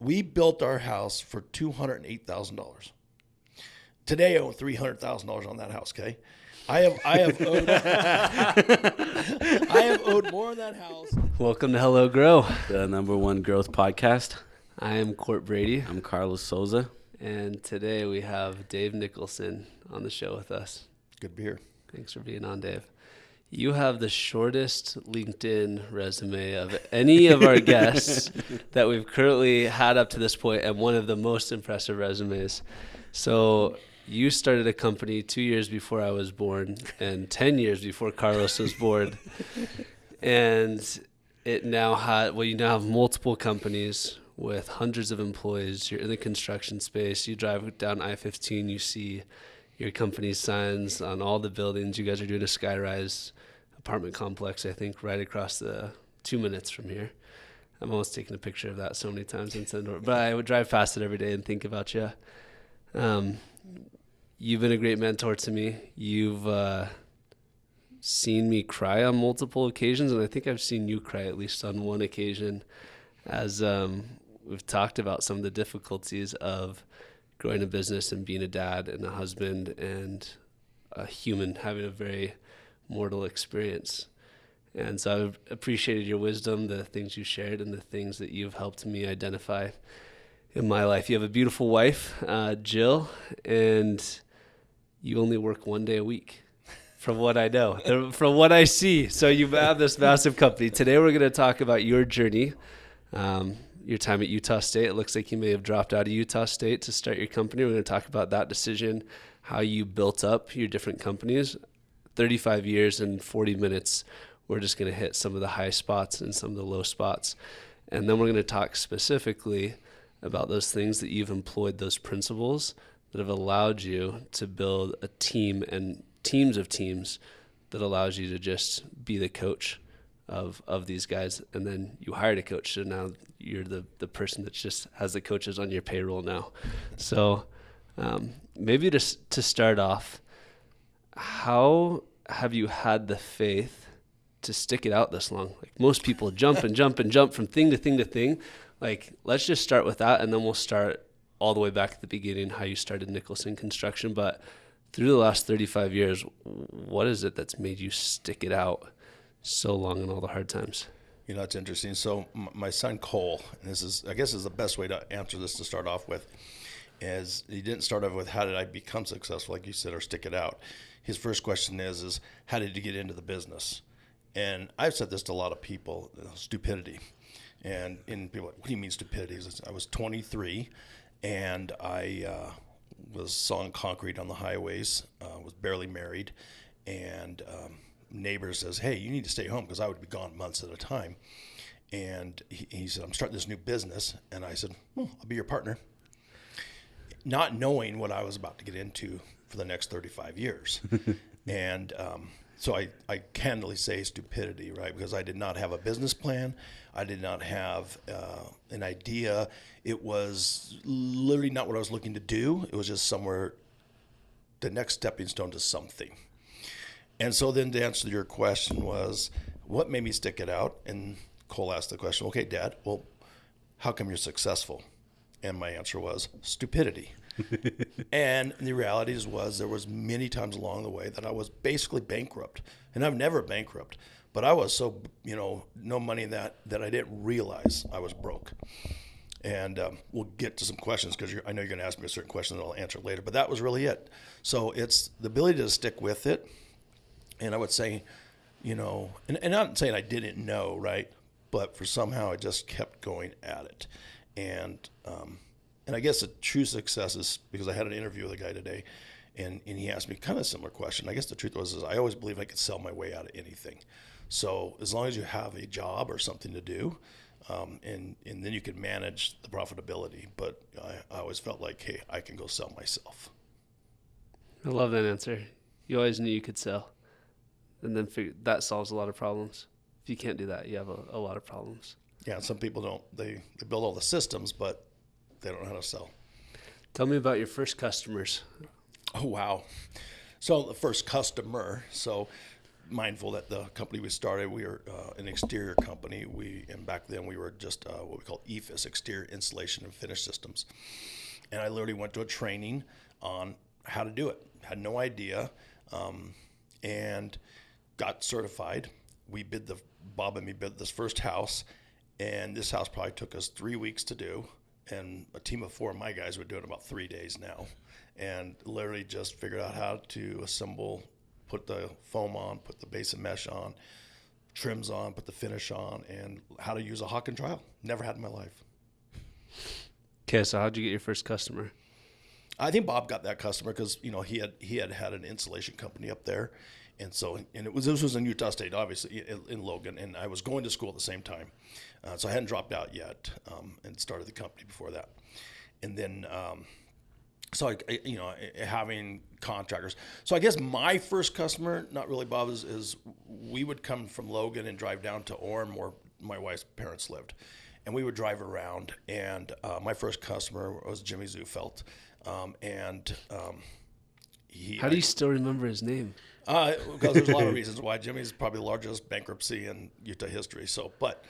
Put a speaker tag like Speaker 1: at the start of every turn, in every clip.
Speaker 1: We built our house for $208,000. Today I owe $300,000 on that house. Okay, I have owed I have owed more on that house.
Speaker 2: Welcome to Hello Grow.
Speaker 3: The #1 growth podcast.
Speaker 2: I am Court Brady,
Speaker 3: I'm Carlos Souza.
Speaker 2: and today we have Dave Nicholson on the show with us.
Speaker 1: Good to be here.
Speaker 2: Thanks for being on, Dave. You have the shortest LinkedIn resume of any of our guests that we've currently had up to this point, and one of the most impressive resumes. So you started a company 2 years before I was born and 10 years before Carlos was born. And you now have multiple companies with hundreds of employees. You're in the construction space. You drive down I-15, you see your company's signs on all the buildings. You guys are doing a skyrise apartment complex, I think, right across the 2 minutes from here. I'm almost taking a picture of that so many times inside the door, but I would drive past it every day and think about you. You've been a great mentor to me. You've seen me cry on multiple occasions, and I think I've seen you cry at least on one occasion as we've talked about some of the difficulties of growing a business and being a dad and a husband and a human having a very mortal experience. And so I've appreciated your wisdom, the things you shared, and the things that you've helped me identify in my life. You have a beautiful wife, Jill, and you only work 1 day a week, from what I know, from what I see. So you have this massive company. Today we're going to talk about your journey, your time at Utah State. It looks like you may have dropped out of Utah State to start your company. We're going to talk about that decision, how you built up your different companies. 35 years and 40 minutes, we're just going to hit some of the high spots and some of the low spots. And then we're going to talk specifically about those things that you've employed, those principles that have allowed you to build a team and teams of teams that allows you to just be the coach of these guys. And then you hired a coach, so now you're the person that just has the coaches on your payroll now. So maybe just to start off, how have you had the faith to stick it out this long? Like most people jump and jump and jump from thing to thing to thing. Like, let's just start with that, and then we'll start all the way back at the beginning, how you started Nicholson Construction. But through the last 35 years, what is it that's made you stick it out so long in all the hard times?
Speaker 1: You know, it's interesting. So my son Cole, and I guess is the best way to answer this to start off with, is he didn't start off with how did I become successful, like you said, or stick it out. His first question is how did you get into the business? And I've said this to a lot of people, stupidity. And people are like, what do you mean stupidity? I was 23 and I was sawing concrete on the highways, was barely married, and neighbor says, hey, you need to stay home because I would be gone months at a time. And he said, I'm starting this new business. And I said, well, I'll be your partner. Not knowing what I was about to get into for the next 35 years. And so I candidly say stupidity, right? Because I did not have a business plan. I did not have an idea. It was literally not what I was looking to do. It was just somewhere, the next stepping stone to something. And so then to answer your question was, what made me stick it out? And Cole asked the question, okay, Dad, well, how come you're successful? And my answer was stupidity. And the reality was there was many times along the way that I was basically bankrupt. And I'm never bankrupt, but I was so, no money in that I didn't realize I was broke. And we'll get to some questions because I know you're going to ask me a certain question that I'll answer later, but that was really it. So it's the ability to stick with it. And I would say, and I'm not saying I didn't know, right? But for somehow I just kept going at it. And I guess a true success is because I had an interview with a guy today, and he asked me kind of a similar question. I guess the truth was I always believed I could sell my way out of anything. So as long as you have a job or something to do, and then you can manage the profitability. But I always felt like, hey, I can go sell myself.
Speaker 2: I love that answer. You always knew you could sell, and then that solves a lot of problems. If you can't do that, you have a lot of problems.
Speaker 1: Yeah, some people don't. They build all the systems, but they don't know how to sell.
Speaker 2: Tell me about your first customers.
Speaker 1: Oh, wow. So the first customer. So mindful that the company we started, we were an exterior company. And back then we were just what we call EFIS, exterior installation and finish systems. And I literally went to a training on how to do it. Had no idea, and got certified. Bob and me bid this first house, and this house probably took us 3 weeks to do. And a team of 4 of my guys would do it in about 3 days now, and literally just figured out how to assemble, put the foam on, put the base and mesh on, trims on, put the finish on, and how to use a hawk and trowel. Never had in my life.
Speaker 2: Okay, so how'd you get your first customer?
Speaker 1: I think Bob got that customer because he had an insulation company up there, and this was in Utah State, obviously in Logan, and I was going to school at the same time, so I hadn't dropped out yet, and started the company before that, and then having contractors. So I guess my first customer, not really Bob, is we would come from Logan and drive down to Orem, where my wife's parents lived, and we would drive around, and my first customer was Jimmy Zufelt. How
Speaker 2: do you still remember his name?
Speaker 1: Because there's a lot of reasons why. Jimmy's probably the largest bankruptcy in Utah history. So, but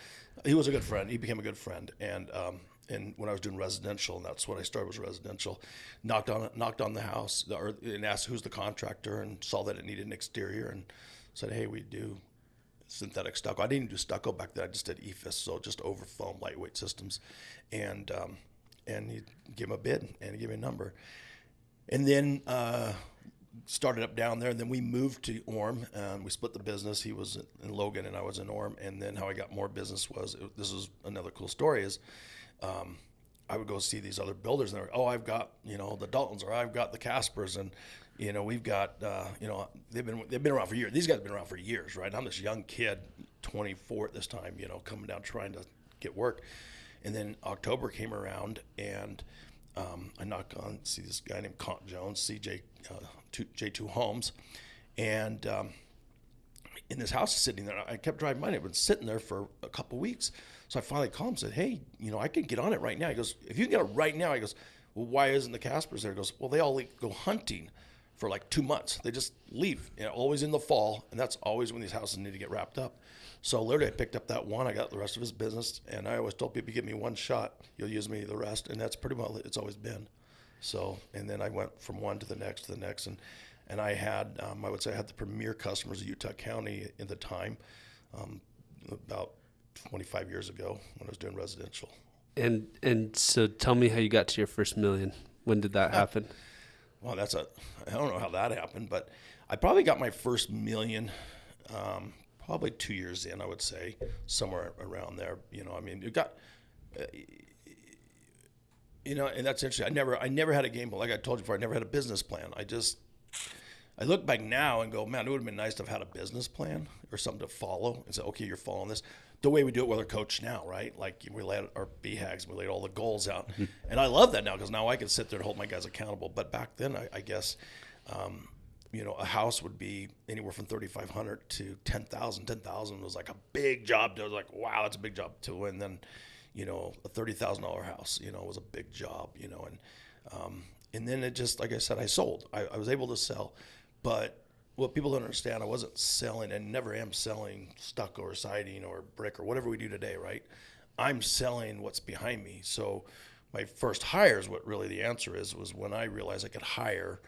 Speaker 1: he was a good friend. He became a good friend. And when I was doing residential, and that's what I started, was residential, knocked on the house and asked who's the contractor, and saw that it needed an exterior, and said, hey, we do synthetic stucco. I didn't even do stucco back then. I just did EFIS, so just over foam, lightweight systems. And he gave him a bid, and he gave me a number. And then started up down there, and then we moved to Orem, and we split the business. He was in Logan, and I was in Orem. And then how I got more business was, this is another cool story, is I would go see these other builders, and they're, I've got, the Daltons, or I've got the Caspers, and, we've got, they've been around for years. These guys have been around for years, right? I'm this young kid, 24 at this time, coming down trying to get work. And then October came around, and I knock on, see this guy named Cont Jones, J2 Homes, and in this house is sitting there. I kept driving by, and it had been sitting there for a couple weeks. So I finally called him and said, hey, I can get on it right now. He goes, if you can get it right now, he goes, well, why isn't the Caspers there? He goes, well, they all go hunting for like 2 months. They just leave, always in the fall, and that's always when these houses need to get wrapped up. So literally I picked up that one, I got the rest of his business, and I always told people, give me one shot, you'll use me the rest, and that's pretty well it's always been. So, and then I went from one to the next, and I had, I would say I had the premier customers of Utah County at the time, about 25 years ago when I was doing residential.
Speaker 2: And so tell me how you got to your first million. When did that happen?
Speaker 1: Well, I don't know how that happened, but I probably got my first million, probably 2 years in, I would say, somewhere around there. You got, and that's interesting. I never had a game plan. Like I told you before, I never had a business plan. I look back now and go, man, it would have been nice to have had a business plan or something to follow and say, okay, you're following this. The way we do it with our coach now, right? Like we laid our BHAGs, we laid all the goals out. Mm-hmm. And I love that now because now I can sit there and hold my guys accountable. But back then, I guess, a house would be anywhere from 3,500 to 10,000. 10,000 was like a big job. I was like, wow, that's a big job too. And then, a $30,000 house, was a big job, and then it just, like I said, I sold. I was able to sell, but what people don't understand, I wasn't selling and never am selling stucco or siding or brick or whatever we do today, right? I'm selling what's behind me. So my first hires, what really the answer was when I realized I could hire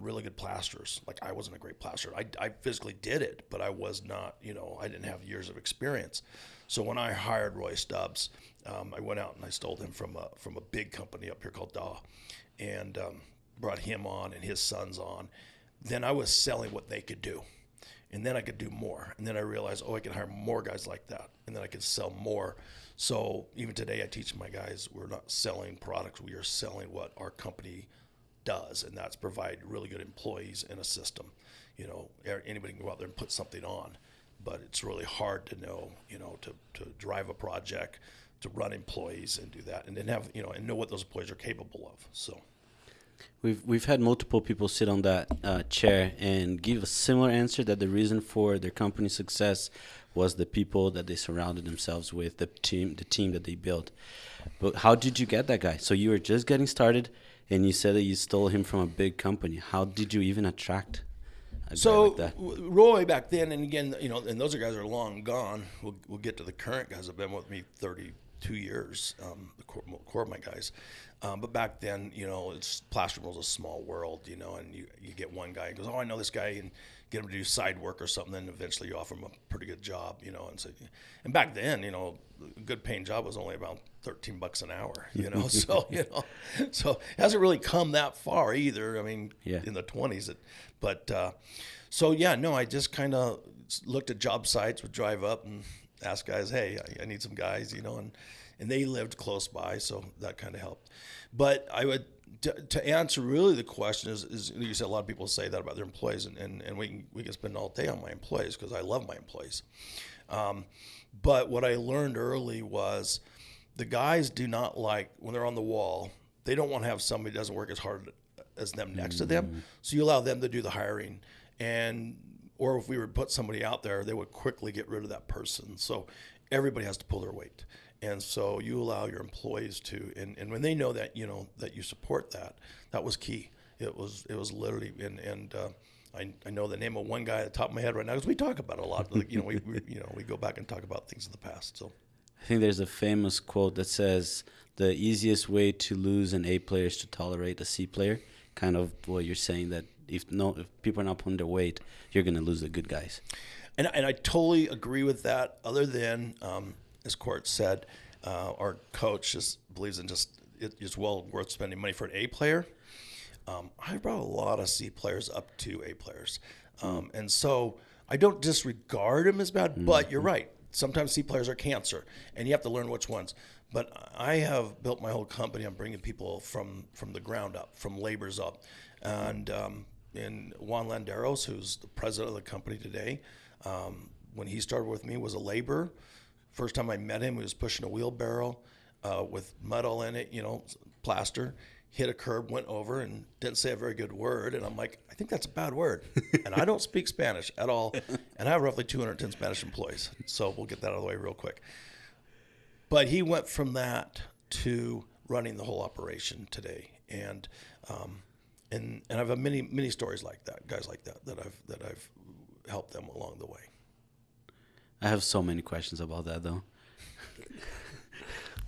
Speaker 1: really good plasterers. Like I wasn't a great plasterer. I physically did it, but I was not, I didn't have years of experience. So when I hired Roy Stubbs, I went out and I stole him from a big company up here called Daw, and brought him on and his sons on. Then I was selling what they could do, and then I could do more. And then I realized, I can hire more guys like that, and then I could sell more. So even today, I teach my guys, we're not selling products, we are selling what our company does, and that's provide really good employees in a system. Anybody can go out there and put something on, but it's really hard to know, to drive a project, to run employees and do that, and then have, and know what those employees are capable of. So.
Speaker 3: We've had multiple people sit on that chair and give a similar answer, that the reason for their company's success was the people that they surrounded themselves with, the team that they built. But how did you get that guy? So you were just getting started, and you said that you stole him from a big company. How did you even attract a
Speaker 1: So
Speaker 3: guy like that.
Speaker 1: Roy back then, and again, and those are guys are long gone. We'll get to the current guys that have been with me 32 years, the core of my guys. But back then, Plaster was a small world, and you get one guy who goes, oh, I know this guy, and get him to do side work or something, and eventually you offer him a pretty good job, and back then, a good paying job was only about $13 an hour, so, so it hasn't really come that far either. I mean, in the 20s, I just kind of looked at job sites, would drive up and ask guys, hey, I need some guys, and they lived close by, so that kind of helped. But I would, to answer really the question is you said a lot of people say that about their employees, and we can spend all day on my employees because I love my employees. But what I learned early was the guys do not like, when they're on the wall, they don't want to have somebody that doesn't work as hard as them next to them. So you allow them to do the hiring. Or if we were to put somebody out there, they would quickly get rid of that person. So everybody has to pull their weight. And so you allow your employees to, and when they know that, that you support that, that was key. It was literally, I know the name of one guy at the top of my head right now because we talk about it a lot. We go back and talk about things in the past. So
Speaker 3: I think there's a famous quote that says the easiest way to lose an A player is to tolerate a C player. Kind of what you're saying, that if people are not pulling their weight, you're going to lose the good guys.
Speaker 1: And I totally agree with that. Other than, as Court said, our coach just believes in it's well worth spending money for an A player. I brought a lot of C players up to A players. And so I don't disregard them as bad, but you're right. Sometimes C players are cancer, and you have to learn which ones. But I have built my whole company on bringing people from the ground up, from laborers up. And Juan Landeros, who's the president of the company today, when he started with me, was a laborer. First time I met him, he was pushing a wheelbarrow with mud all in it, plaster. Hit a curb, went over, and didn't say a very good word. And I'm like, I think that's a bad word. And I don't speak Spanish at all. And I have roughly 210 Spanish employees. So we'll get that out of the way real quick. But he went from that to running the whole operation today. And I've had many stories like that, guys like that I've helped them along the way.
Speaker 3: I have so many questions about that, though.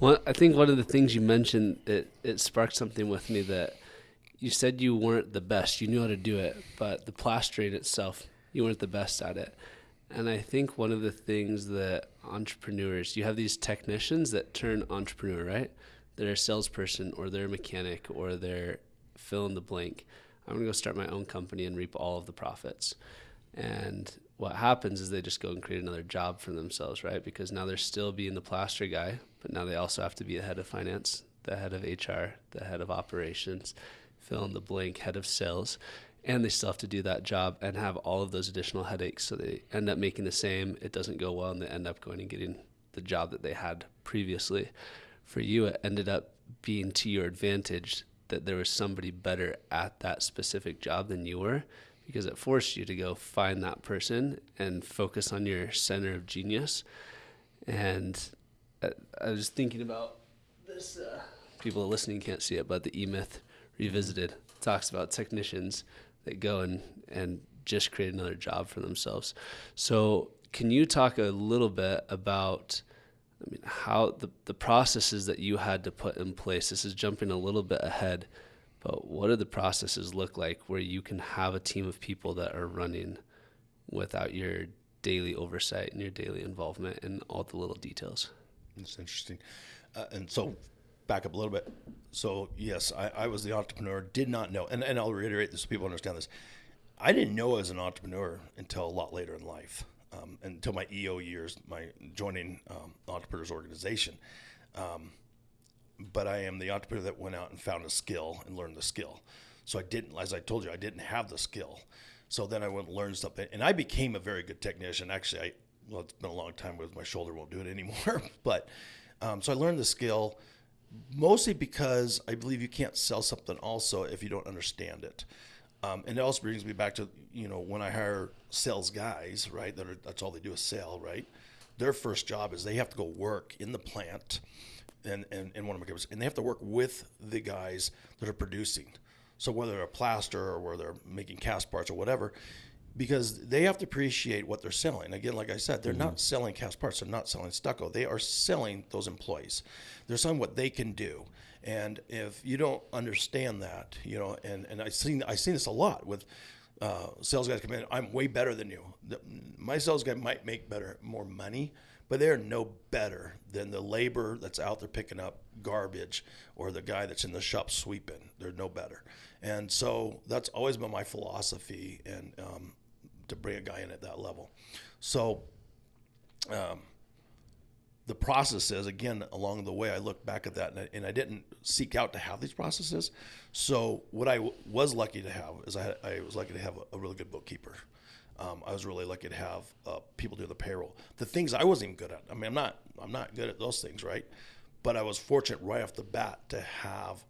Speaker 2: Well, I think one of the things you mentioned, it sparked something with me, that you said you weren't the best. You knew how to do it, but the plastering itself, you weren't the best at it. And I think one of the things that entrepreneurs, you have these technicians that turn entrepreneur, right? They're a salesperson, or they're a mechanic, or they're fill in the blank. I'm going to go start my own company and reap all of the profits. And what happens is they just go and create another job for themselves, right? Because now they're still being the plaster guy, but now they also have to be the head of finance, the head of HR, the head of operations, fill in the blank, head of sales, and they still have to do that job and have all of those additional headaches. So they end up making the same. It doesn't go well, and they end up going and getting the job that they had previously. For you, it ended up being to your advantage that there was somebody better at that specific job than you were, because it forced you to go find that person and focus on your center of genius. And I was thinking about this, people listening can't see it, but the E-Myth Revisited talks about technicians that go and just create another job for themselves. So can you talk a little bit about, how the processes that you had to put in place? This is jumping a little bit ahead, but what do the processes look like where you can have a team of people that are running without your daily oversight and your daily involvement in all the little details?
Speaker 1: That's interesting. And so back up a little bit. So yes, I was the entrepreneur, did not know, and I'll reiterate this so people understand this. I didn't know I was an entrepreneur until a lot later in life, until my EO years, my joining Entrepreneurs Organization. But I am the entrepreneur that went out and found a skill and learned the skill. So I didn't, as I told you, I didn't have the skill. So then I went and learned something, and I became a very good technician. Actually, it's been a long time because my shoulder won't do it anymore. But so I learned the skill mostly because I believe you can't sell something also if you don't understand it. And it also brings me back to, when I hire sales guys, right, that's all they do is sell, right? Their first job is they have to go work in the plant and one of my companies, and they have to work with the guys that are producing. So whether they're a plaster or whether they're making cast parts or whatever, because they have to appreciate what they're selling. Again, like I said, they're not selling cast parts. They're not selling stucco. They are selling those employees. They're selling what they can do. And if you don't understand that, and I've seen this a lot with sales guys come in. I'm way better than you. My sales guy might make more money, but they're no better than the labor that's out there picking up garbage or the guy that's in the shop sweeping. They're no better. And so that's always been my philosophy, and to bring a guy in at that level. So the processes, again, along the way, I look back at that, and I didn't seek out to have these processes. So what I was lucky to have is I was lucky to have a really good bookkeeper. I was really lucky to have people do the payroll. The things I wasn't even good at. I mean, I'm not good at those things, right? But I was fortunate right off the bat to have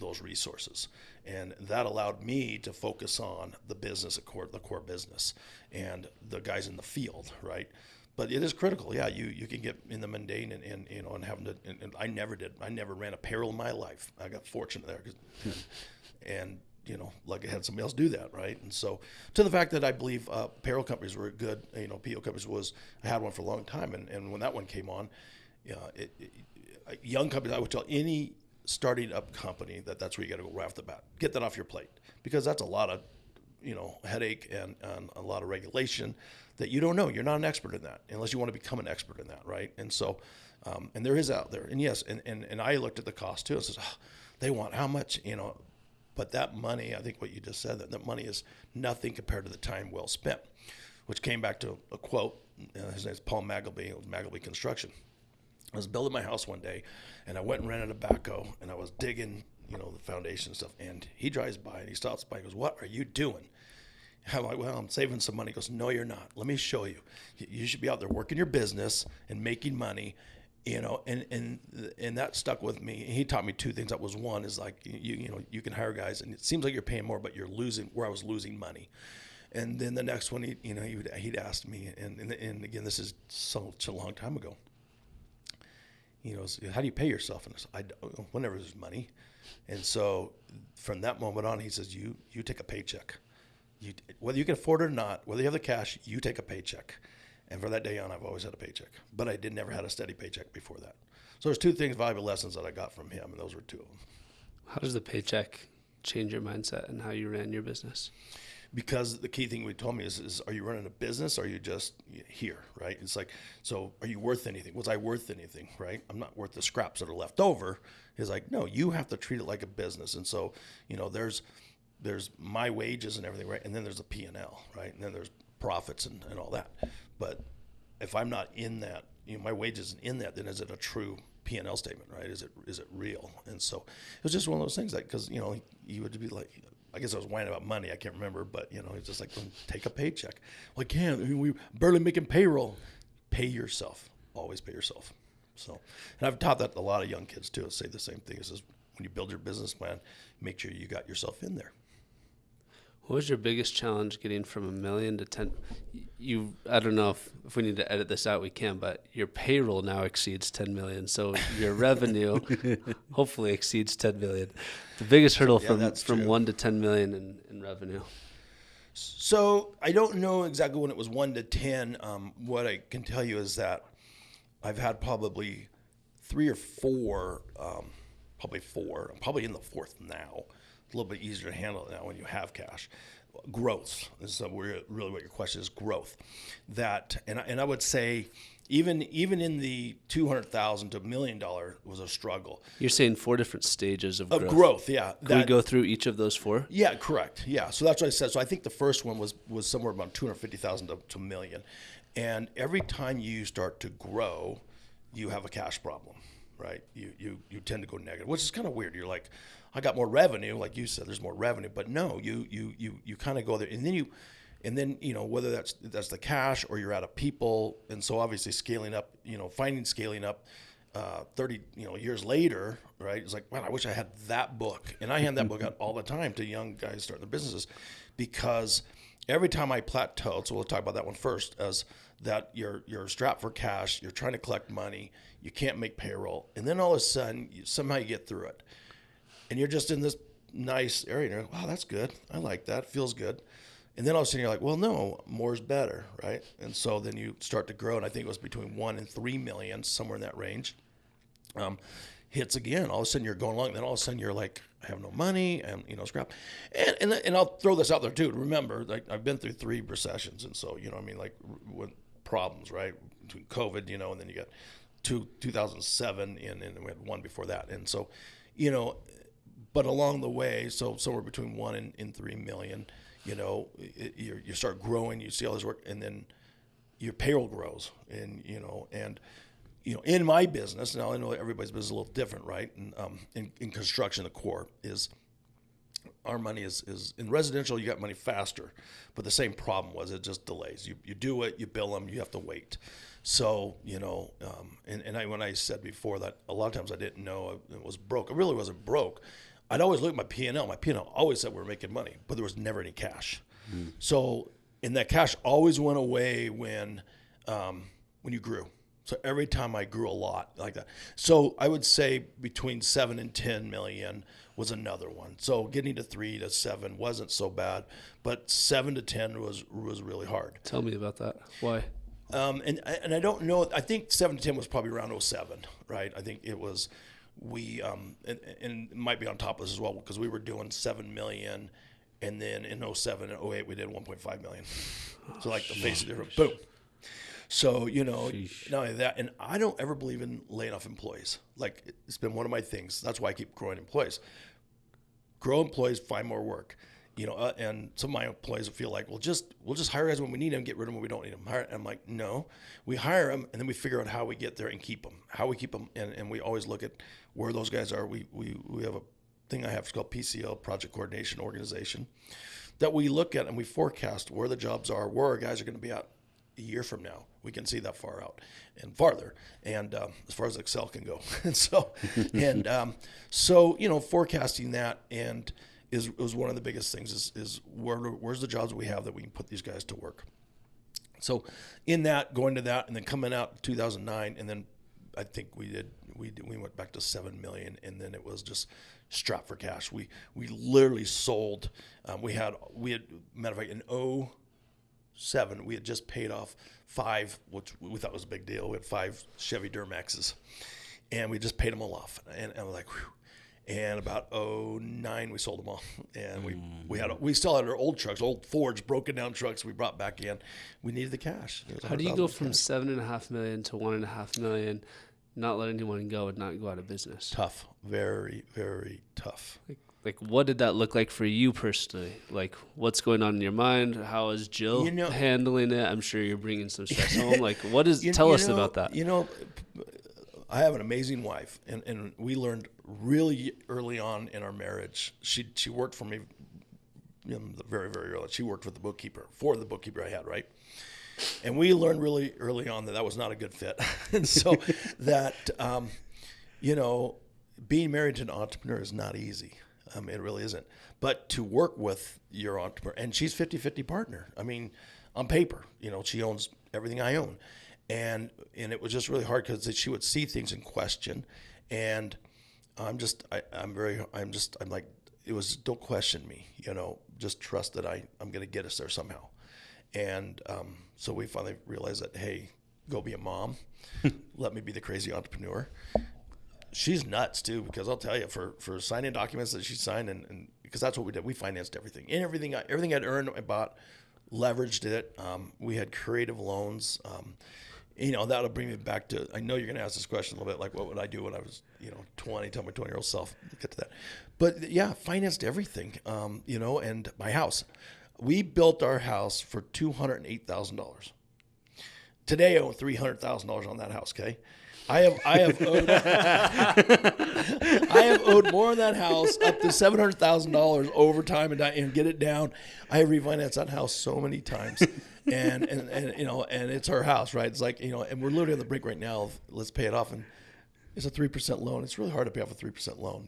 Speaker 1: those resources, and that allowed me to focus on the business, the core business, and the guys in the field, right? But it is critical. Yeah, you can get in the mundane and having to. And I never did. I never ran a payroll in my life. I got fortunate there, and like I had somebody else do that, right? And so, to the fact that I believe payroll companies were good. PO companies I had one for a long time, and when that one came on, young companies, I would tell any starting up company that's where you got to go right off the bat. Get that off your plate, because that's a lot of headache and a lot of regulation that you don't know. You're not an expert in that unless you want to become an expert in that, right? And so, and there is out there. And yes, and I looked at the cost too. And says, they want how much, but that money, I think what you just said, that money is nothing compared to the time well spent, which came back to a quote. His name is Paul Magleby. It was Magleby Construction. I was building my house one day, and I went and rented a backhoe, and I was digging, the foundation stuff. And he drives by, and he stops by, and goes, "What are you doing?" I'm like, "Well, I'm saving some money." He goes, "No, you're not. Let me show you. You should be out there working your business and making money." And that stuck with me. And he taught me two things. That was one is like, you can hire guys, and it seems like you're paying more, but you're losing, where I was losing money. And then the next one, he'd asked me, and again, this is such a long time ago. How do you pay yourself? And I said, whenever there's money. And so from that moment on, he says, you take a paycheck. Whether you can afford it or not, whether you have the cash, you take a paycheck. And from that day on, I've always had a paycheck. But I never had a steady paycheck before that. So there's two valuable lessons that I got from him, and those were two of them.
Speaker 2: How does the paycheck change your mindset and how you ran your business?
Speaker 1: Because the key thing we told me is are you running a business or are you just here, right? It's like, so are you worth anything? Was I worth anything, right? I'm not worth the scraps that are left over. It's like, no, you have to treat it like a business. And so, there's my wages and everything, right? And then there's a P&L, right? And then there's profits and all that. But if I'm not in that, my wages isn't in that, then is it a true P&L statement, right? Is it real? And so it was just one of those things, like, because, you would be like, I guess I was whining about money. I can't remember, but it's just like, take a paycheck. Well, I can't. We barely making payroll. Pay yourself. Always pay yourself. So, and I've taught that to a lot of young kids too. Say the same thing. It says when you build your business plan, make sure you got yourself in there.
Speaker 2: What was your biggest challenge getting from $1 million to 10? I don't know if we need to edit this out, we can, but your payroll now exceeds 10 million. So your revenue hopefully exceeds 10 million. The biggest hurdle from 1 to 10 million in revenue.
Speaker 1: So I don't know exactly when it was 1 to 10. What I can tell you is that I've had probably 3 or 4, probably 4. I'm probably in the 4th now. It's a little bit easier to handle it now when you have cash. Growth is really what your question is. Growth. That and I would say even in the $200,000 to $1 million was a struggle.
Speaker 2: You're saying 4 different stages of
Speaker 1: growth. Yeah.
Speaker 2: Can we go through each of those 4?
Speaker 1: Yeah, correct. Yeah. So that's what I said. So I think the first one was somewhere about $250,000 to $1 million, and every time you start to grow, you have a cash problem, right? You tend to go negative, which is kind of weird. You're like, I got more revenue, like you said, there's more revenue, but no, you kind of go there, and then whether that's the cash or you're out of people, and so obviously scaling up, scaling up 30 years later, right? It's like, man, I wish I had that book, and I hand that book out all the time to young guys starting their businesses, because every time I plateaued, so we'll talk about that one first, as that you're strapped for cash, you're trying to collect money, you can't make payroll, and then all of a sudden somehow you get through it. And you're just in this nice area, and you're like, wow, that's good. I like that. Feels good. And then all of a sudden you're like, well, no, more is better, right? And so then you start to grow, and I think it was between 1 and 3 million, somewhere in that range. Hits again. All of a sudden you're going along, then all of a sudden you're like, I have no money, and scrap. And I'll throw this out there too. Remember, like I've been through 3 recessions, and so what I mean, like with problems, right? Between COVID, and then you got 2007, and we had one before that, and so, but along the way, so somewhere between 1 and 3 million. You start growing, you see all this work, and then your payroll grows, and in my business, now I know everybody's business is a little different, right? And in construction, the core is our money is in residential, you got money faster, but the same problem was it just delays. You do it, you bill them, you have to wait. So, when I said before that a lot of times I didn't know it was broke. It really wasn't broke. I'd always look at my P&L. My P&L always said we were making money, but there was never any cash. So, and that cash always went away when you grew. So every time I grew a lot like that. So I would say between 7 and 10 million was another one. So getting to 3 to 7 wasn't so bad, but 7 to 10 was really hard.
Speaker 2: Tell me about that. Why?
Speaker 1: And I don't know. I think 7 to 10 was probably around 07, right? I think it was. And it might be on top of this as well because we were doing 7 million, and then in 07 and 08 we did 1.5 million. So like the face of different, boom. So not only that, and I don't ever believe in laying off employees. Like it's been one of my things. That's why I keep growing employees. Grow employees, find more work. And some of my employees feel like, we'll just hire guys when we need them, get rid of them when we don't need them. I'm like, no, we hire them, and then we figure out how we get there and keep them. How we keep them, and we always look at where those guys are. We have a thing I have, it's called PCO, Project Coordination Organization, that we look at and we forecast where the jobs are, where our guys are going to be at a year from now. We can see that far out and farther, and as far as Excel can go. And so, forecasting that and was one of the biggest things is where's the jobs we have that we can put these guys to work. So in that, going to that, and then coming out in 2009, and then I think we went back to 7 million, and then it was just strapped for cash. We literally sold. We had matter of fact in 07 we had just paid off 5, which we thought was a big deal. We had 5 Chevy Duramaxes, and we just paid them all off, and I was like, whew. And about 09, we sold them all, and we still had our old trucks, old Fords, broken down trucks. We brought back in. We needed the cash.
Speaker 2: How do you go from 7.5 million to 1.5 million, not let anyone go and not go out of business?
Speaker 1: Tough, very, very tough.
Speaker 2: Like what did that look like for you personally? Like what's going on in your mind? How is Jill handling it? I'm sure you're bringing some stress home. Like what is? Tell us about that.
Speaker 1: I have an amazing wife, and we learned really early on in our marriage. She worked for me very, very early. She worked for the bookkeeper I had, right? And we learned really early on that was not a good fit. And so that, being married to an entrepreneur is not easy. It really isn't. But to work with your entrepreneur, and she's 50-50 partner. I mean, on paper, she owns everything I own. And it was just really hard because she would see things and question, and I'm like, it was, don't question me, just trust that I'm going to get us there somehow. And so we finally realized that, hey, go be a mom, let me be the crazy entrepreneur. She's nuts too, because I'll tell you, for signing documents that she signed, and because that's what we did, we financed everything, and everything I'd earned, I bought, leveraged it. We had creative loans. That'll bring me back to, I know you're going to ask this question a little bit, like what would I do when I was, 20, tell my 20-year-old self, get to that. But yeah, financed everything, and my house. We built our house for $208,000. Today I owe $300,000 on that house, okay? I have owed more on that house, up to $700,000 over time, and get it down. I have refinanced that house so many times, and it's our house, right? It's like, and we're literally on the brink right now of let's pay it off, and it's a 3% loan. It's really hard to pay off a 3% loan,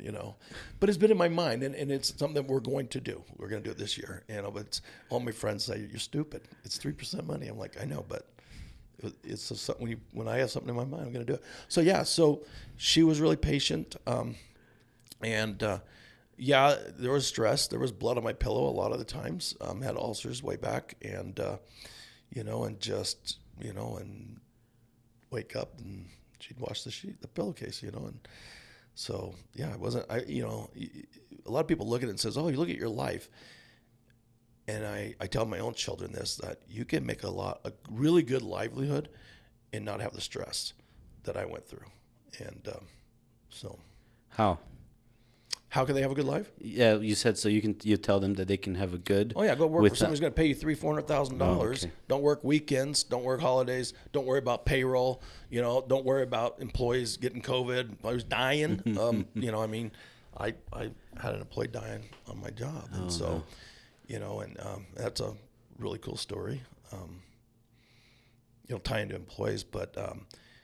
Speaker 1: but it's been in my mind, and it's something that we're going to do. We're going to do it this year, but it's, all my friends say, you're stupid. It's 3% money. I'm like, I know, but it's something when I have something in my mind, I'm going to do it. So yeah, so she was really patient, and Yeah, there was stress. There was blood on my pillow a lot of the times. Had ulcers way back, and and just and wake up and she'd wash the pillowcase, and so yeah, it wasn't. A lot of people look at it and says, "Oh, you look at your life," and I tell my own children this, that you can make a really good livelihood and not have the stress that I went through, and so. How can they have a good life?
Speaker 3: Yeah, you said so. You tell them that they can have a good.
Speaker 1: Oh yeah, go work for somebody who's going to pay you $300,000-$400,000.
Speaker 3: Oh, okay.
Speaker 1: Don't work weekends. Don't work holidays. Don't worry about payroll. Don't worry about employees getting COVID. I was dying. I had an employee dying on my job, and that's a really cool story. Tie into employees, but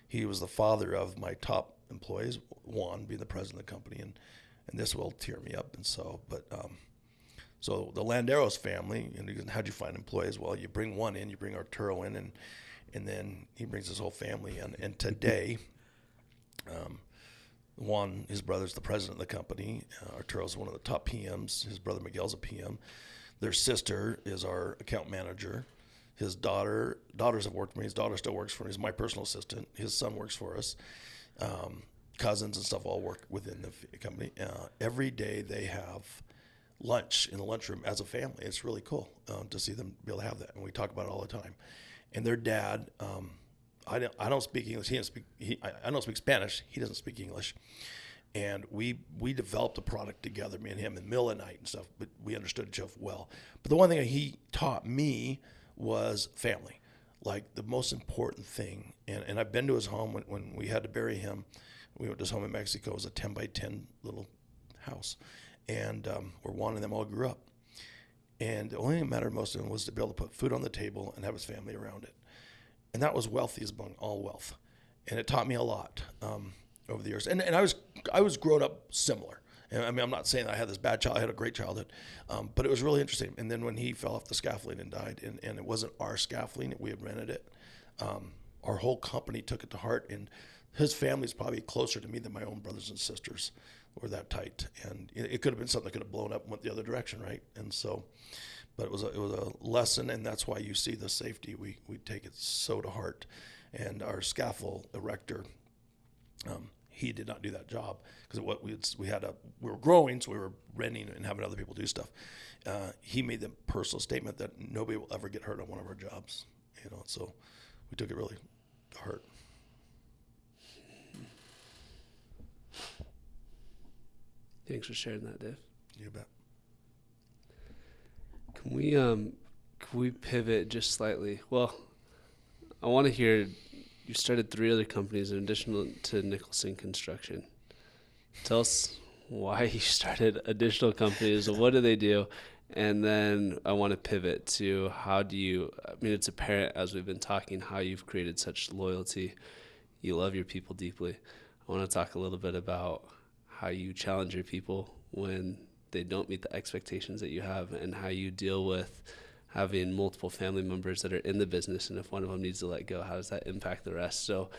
Speaker 1: he was the father of my top employees, Juan being the president of the company, and this will tear me up. And so the Landeros family, how'd you find employees? Well, you bring one in, you bring Arturo in, and then he brings his whole family in. And today, Juan, his brother's the president of the company. Arturo's one of the top PMs. His brother Miguel's a PM. Their sister is our account manager. His daughters have worked for me. His daughter still works for me. He's my personal assistant. His son works for us. Cousins and stuff all work within the company. Every day they have lunch in the lunchroom as a family. It's really cool to see them be able to have that, and we talk about it all the time. And their dad, I don't speak English. I don't speak Spanish. He doesn't speak English. And we developed a product together, me and him, in the middle of the night and stuff. But we understood each other well. But the one thing that he taught me was family, like the most important thing. And I've been to his home when we had to bury him. We went to his home in Mexico. It was a 10 by 10 little house, and where Juan and them all grew up. And the only thing that mattered most to him was to be able to put food on the table and have his family around it. And that was wealthy as among all wealth. And it taught me a lot over the years. And I was grown up similar. And I mean, I'm not saying that I had this bad childhood. I had a great childhood. But it was really interesting. And then when he fell off the scaffolding and died, and it wasn't our scaffolding, we had rented it, our whole company took it to heart. And his family's probably closer to me than my own brothers and sisters. We're that tight. And it could have been something that could have blown up and went the other direction, right? And so, but it was a lesson, and that's why you see the safety. We take it so to heart. And our scaffold erector, he did not do that job because we were growing, so we were renting and having other people do stuff. He made the personal statement that nobody will ever get hurt on one of our jobs, So we took it really to heart.
Speaker 2: Thanks for sharing that, Dave.
Speaker 1: You bet.
Speaker 2: Can we pivot just slightly? Well, I want to hear, you started 3 other companies in addition to Nicholson Construction. Tell us why you started additional companies, what do they do? And then I want to pivot to it's apparent as we've been talking how you've created such loyalty. You love your people deeply. I want to talk a little bit about how you challenge your people when they don't meet the expectations that you have, and how you deal with having multiple family members that are in the business, and if one of them needs to let go, how does that impact the rest? So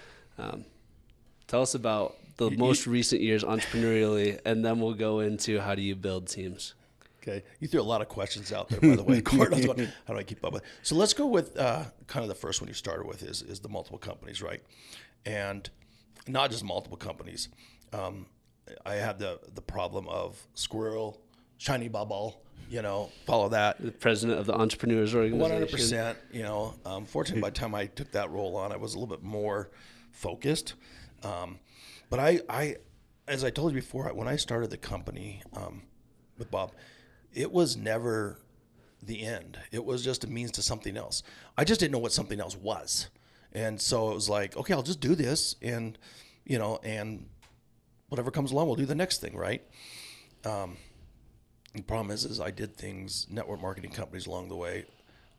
Speaker 2: tell us about the most recent years entrepreneurially, and then we'll go into how do you build teams.
Speaker 1: Okay. You threw a lot of questions out there, by the way, Court. I was going, how do I keep up with it? So let's go with kind of the first one you started with is the multiple companies, right? And not just multiple companies. I had the problem of squirrel, shiny bubble, follow that.
Speaker 2: The president of the Entrepreneurs Organization.
Speaker 1: 100%, fortunately, by the time I took that role on, I was a little bit more focused. But I, as I told you before, when I started the company with Bob, it was never the end. It was just a means to something else. I just didn't know what something else was. And so it was like, okay, I'll just do this, and whatever comes along, we'll do the next thing, right? The problem is I did things, network marketing companies along the way,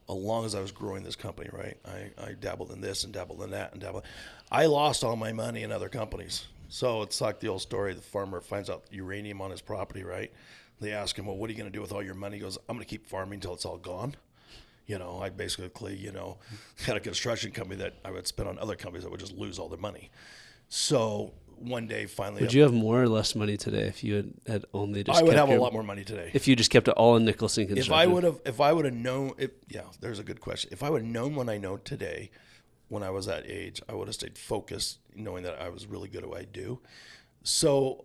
Speaker 1: along as I was growing this company, right? I dabbled in this and dabbled in that and dabbled. I lost all my money in other companies. So it's like the old story, the farmer finds out uranium on his property, right? They ask him, well, what are you going to do with all your money? He goes, I'm going to keep farming until it's all gone. I basically, had a construction company that I would spend on other companies that would just lose all their money. So one day finally,
Speaker 2: Would you have more or less money today if you had only just
Speaker 1: I would
Speaker 2: kept
Speaker 1: have a
Speaker 2: your-
Speaker 1: lot more money today.
Speaker 2: if you just kept it all in Nicholson Construction?
Speaker 1: If I would have known, there's a good question. If I would have known what I know today, when I was that age, I would have stayed focused, knowing that I was really good at what I do. So,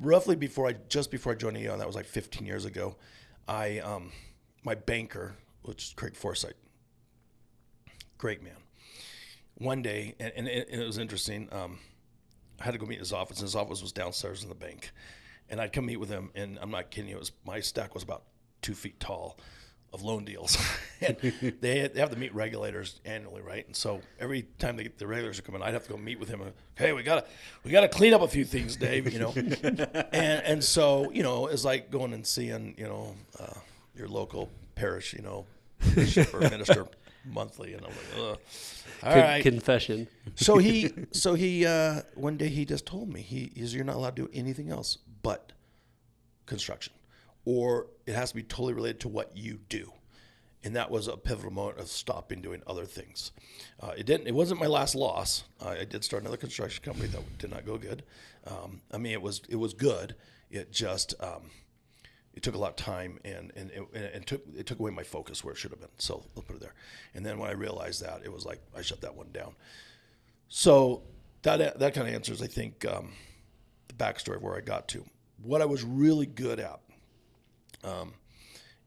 Speaker 1: roughly just before I joined EO, and that was like 15 years ago, my banker, which is Craig Forsythe, great man. One day, and it was interesting. I had to go meet in his office, and his office was downstairs in the bank. And I'd come meet with him, and I'm not kidding you, my stack was about 2 feet tall of loan deals. And they have to meet regulators annually, right? And so every time the regulators are coming, I'd have to go meet with him. And, hey, we gotta clean up a few things, Dave, you know. and so, you know, it's like going and seeing, you know, your local parish, you know, bishop or minister monthly, and I'm like, ugh. All right.
Speaker 2: Confession.
Speaker 1: So he one day he just told me, you're not allowed to do anything else but construction, or it has to be totally related to what you do. And that was a pivotal moment of stopping doing other things. It wasn't my last loss. I did start another construction company that did not go good. I mean, it was good. It just it took a lot of time, and it took away my focus where it should have been. So let's put it there. And then when I realized that, it was like I shut that one down. So that kind of answers, I think, the backstory of where I got to. What I was really good at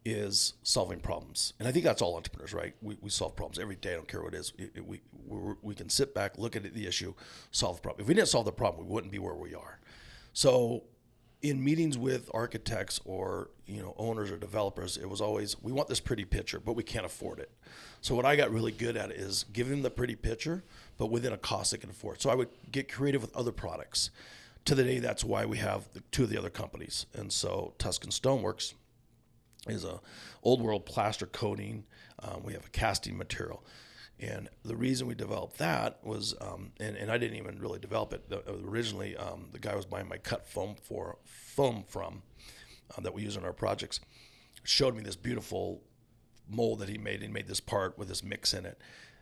Speaker 1: is solving problems, and I think that's all entrepreneurs, right? We solve problems every day. I don't care what it is. We can sit back, look at the issue, solve the problem. If we didn't solve the problem, we wouldn't be where we are. So, in meetings with architects or owners or developers, it was always, we want this pretty picture, but we can't afford it. So what I got really good at is giving them the pretty picture, but within a cost they can afford. So I would get creative with other products. To the day, that's why we have two of the other companies. And so Tuscan Stoneworks is a old world plaster coating. We have a casting material. And the reason we developed that was, and I didn't even really develop it. Originally, the guy was buying my cut foam from that we use in our projects. Showed me this beautiful mold that he made. He made this part with this mix in it,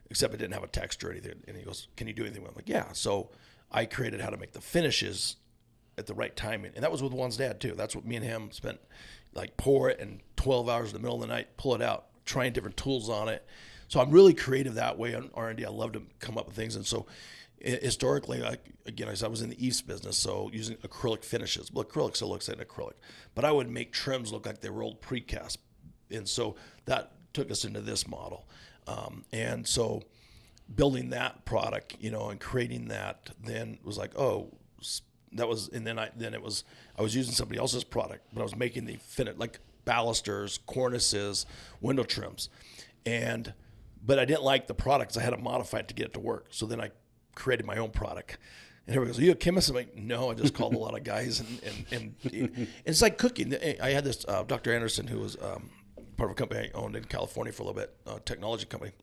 Speaker 1: except it didn't have a texture or anything. And he goes, "Can you do anything with it?" I'm like, "Yeah." So I created how to make the finishes at the right timing, and that was with Juan's dad too. That's what me and him spent, like pour it and 12 hours in the middle of the night, pull it out, trying different tools on it. So I'm really creative that way on R&D. I love to come up with things. And so historically, I was in the East business, so using acrylic finishes. Well, acrylic still looks like an acrylic. But I would make trims look like they were old precast. And so that took us into this model. And so building that product, and creating that then was like, I was using somebody else's product, but I was making the like balusters, cornices, window trims. But I didn't like the product because I had to modify it to get it to work. So then I created my own product. And everybody goes, "Are you a chemist?" I'm like, "No, I just called a lot of guys." And it's like cooking. I had this Dr. Anderson, who was part of a company I owned in California for a little bit, a technology company.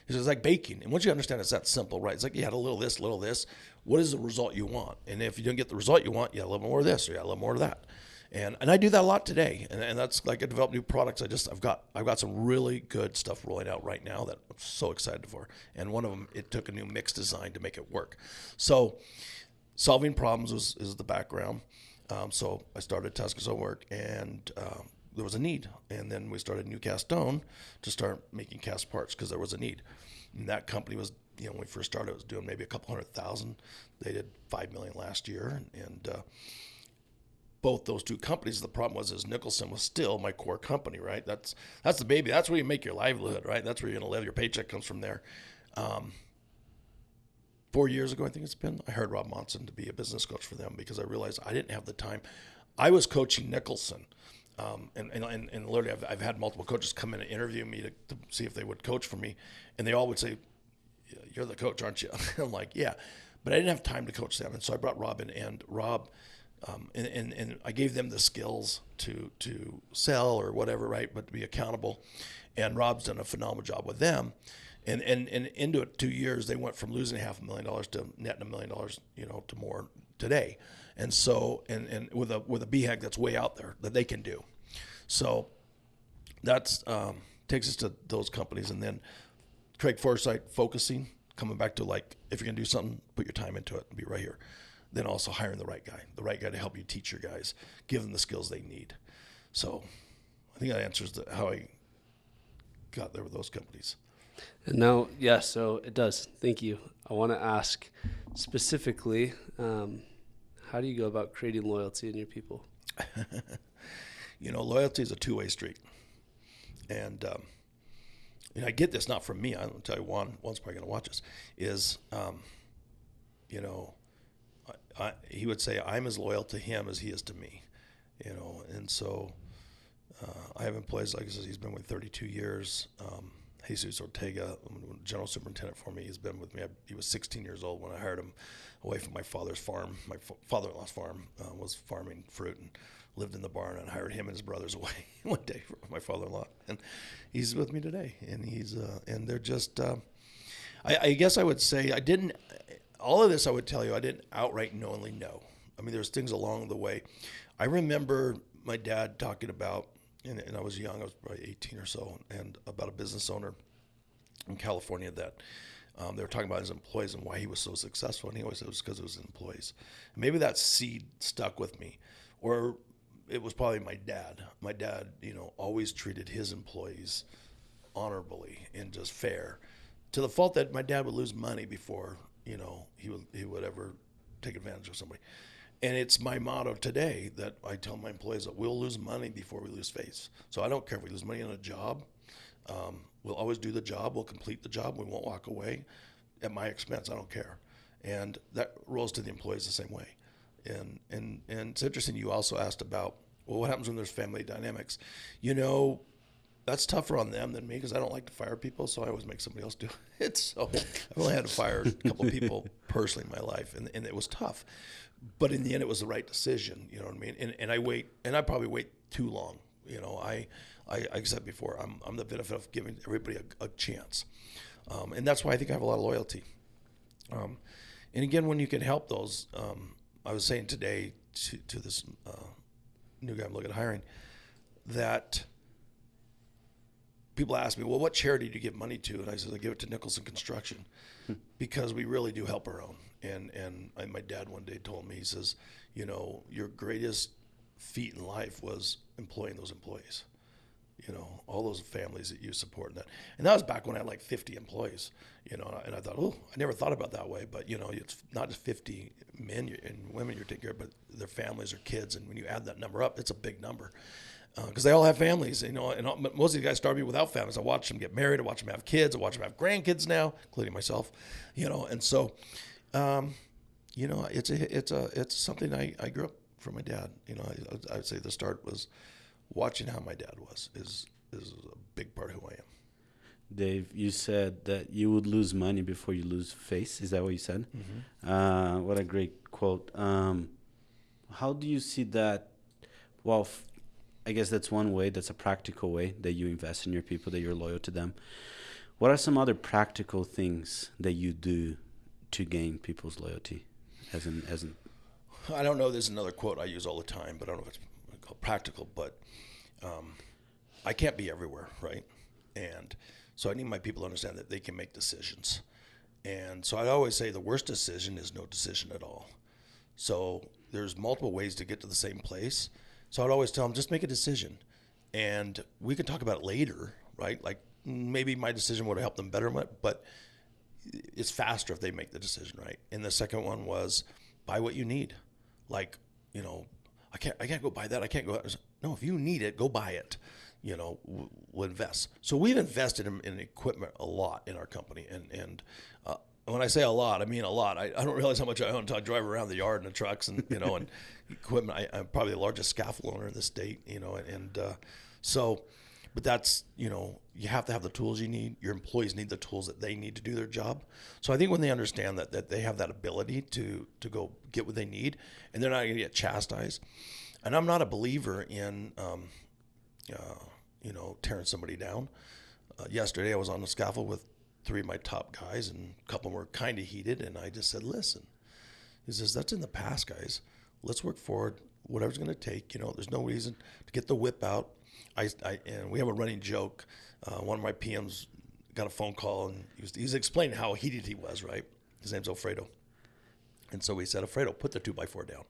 Speaker 1: He says, it's like baking. And once you understand it's that simple, right? It's like you had a little this, little this. What is the result you want? And if you don't get the result you want, you add a little more of this or you add a little more of that. And I do that a lot today. And that's like I develop new products. I've got some really good stuff rolling out right now that I'm so excited for. And one of them, it took a new mix design to make it work. So solving problems is the background. So I started Tuscan Stoneworks, and there was a need. And then we started New Cast Stone to start making cast parts because there was a need. And that company was, when we first started, it was doing maybe a couple $100,000. They did $5 million last year. And both those two companies, the problem was NICOLSON was still my core company, right? That's the baby. That's where you make your livelihood, right? That's where you're going to live. Your paycheck comes from there. 4 years ago, I think it's been, I hired Rob Monson to be a business coach for them because I realized I didn't have the time. I was coaching NICOLSON. And literally, I've had multiple coaches come in and interview me to see if they would coach for me. And they all would say, "You're the coach, aren't you?" I'm like, "Yeah." But I didn't have time to coach them. And so I brought Rob in, and Rob, and I gave them the skills to sell or whatever, right? But to be accountable. And Rob's done a phenomenal job with them. And into it, 2 years, they went from losing $500,000 to netting $1 million, to more today. And so, and with a BHAG that's way out there that they can do. So that's takes us to those companies. And then Craig Forsythe focusing, coming back to like, if you're going to do something, put your time into it and be right here. Then also hiring the right guy to help you teach your guys, give them the skills they need. So I think that answers how I got there with those companies.
Speaker 2: And now, yeah, so it does. Thank you. I want to ask specifically, how do you go about creating loyalty in your people?
Speaker 1: Loyalty is a two-way street. And I get this not from me. I'm going to tell you, Juan's probably going to watch this, is, he would say, I'm as loyal to him as he is to me, and so I have employees, like I said, he's been with 32 years. Jesus Ortega, general superintendent for me, he's been with me. He was 16 years old when I hired him away from my father's farm. My father-in-law's farm was farming fruit, and lived in the barn, and hired him and his brothers away one day for my father-in-law. And he's with me today, and and they're just, I guess I would say all of this I would tell you, I didn't outright knowingly know. I mean, there's things along the way. I remember my dad talking about, and I was young, I was probably 18 or so, and about a business owner in California that they were talking about his employees and why he was so successful. And he always said it was because it was his employees. And maybe that seed stuck with me. Or it was probably my dad. My dad, always treated his employees honorably and just fair, to the fault that my dad would lose money before, he would ever take advantage of somebody. And it's my motto today that I tell my employees that we'll lose money before we lose face. So I don't care if we lose money on a job. We'll always do the job. We'll complete the job. We won't walk away at my expense. I don't care. And that rolls to the employees the same way. And it's interesting. You also asked about, well, what happens when there's family dynamics? That's tougher on them than me, because I don't like to fire people, so I always make somebody else do it. So I've only had to fire a couple of people personally in my life, and it was tough. But in the end, it was the right decision. You know what I mean? And I probably wait too long. I said before, I'm the benefit of giving everybody a chance, and that's why I think I have a lot of loyalty. And again, when you can help those, I was saying today to this new guy I'm looking at hiring, that people ask me, well, what charity do you give money to? And I said, I give it to NICOLSON Construction, because we really do help our own. And my dad one day told me, he says, your greatest feat in life was employing those employees, all those families that you support. And that was back when I had like 50 employees, and I thought, oh, I never thought about it that way. But, it's not just 50 men and women you're taking care of, but their families or kids. And when you add that number up, it's a big number. Because they all have families, and most of these guys started me without families. I watched them get married, I watched them have kids, I watched them have grandkids now, including myself, and so, it's something I grew up from my dad. I would say the start was watching how my dad was is a big part of who I am.
Speaker 3: Dave, you said that you would lose money before you lose face. Is that what you said? Mm-hmm. What a great quote. How do you see that? Well, I guess that's one way. That's a practical way that you invest in your people, that you're loyal to them. What are some other practical things that you do to gain people's loyalty?
Speaker 1: I don't know. There's another quote I use all the time, but I don't know if it's called practical. But I can't be everywhere, right? And so I need my people to understand that they can make decisions. And so I always say the worst decision is no decision at all. So there's multiple ways to get to the same place. So I'd always tell them, just make a decision, and we can talk about it later, right? Like maybe my decision would have helped them better, but it's faster if they make the decision, right? And the second one was buy what you need. Like, I can't go buy that. I can't go. No, if you need it, go buy it. We'll invest. So we've invested in equipment a lot in our company, and when I say a lot, I mean a lot. I don't realize how much I own until I drive around the yard in the trucks and and equipment. I'm probably the largest scaffold owner in the state, but that's, you have to have the tools you need. Your employees need the tools that they need to do their job. So I think when they understand that they have that ability to go get what they need, and they're not going to get chastised. And I'm not a believer in, tearing somebody down. Yesterday I was on the scaffold with 3 of my top guys, and a couple were kind of heated, and I just said, listen, he says, that's in the past, guys. Let's work forward, whatever's going to take. There's no reason to get the whip out. And we have a running joke. One of my PMs got a phone call, and he was explaining how heated he was, right? His name's Alfredo. And so we said, Alfredo, put the 2x4 down.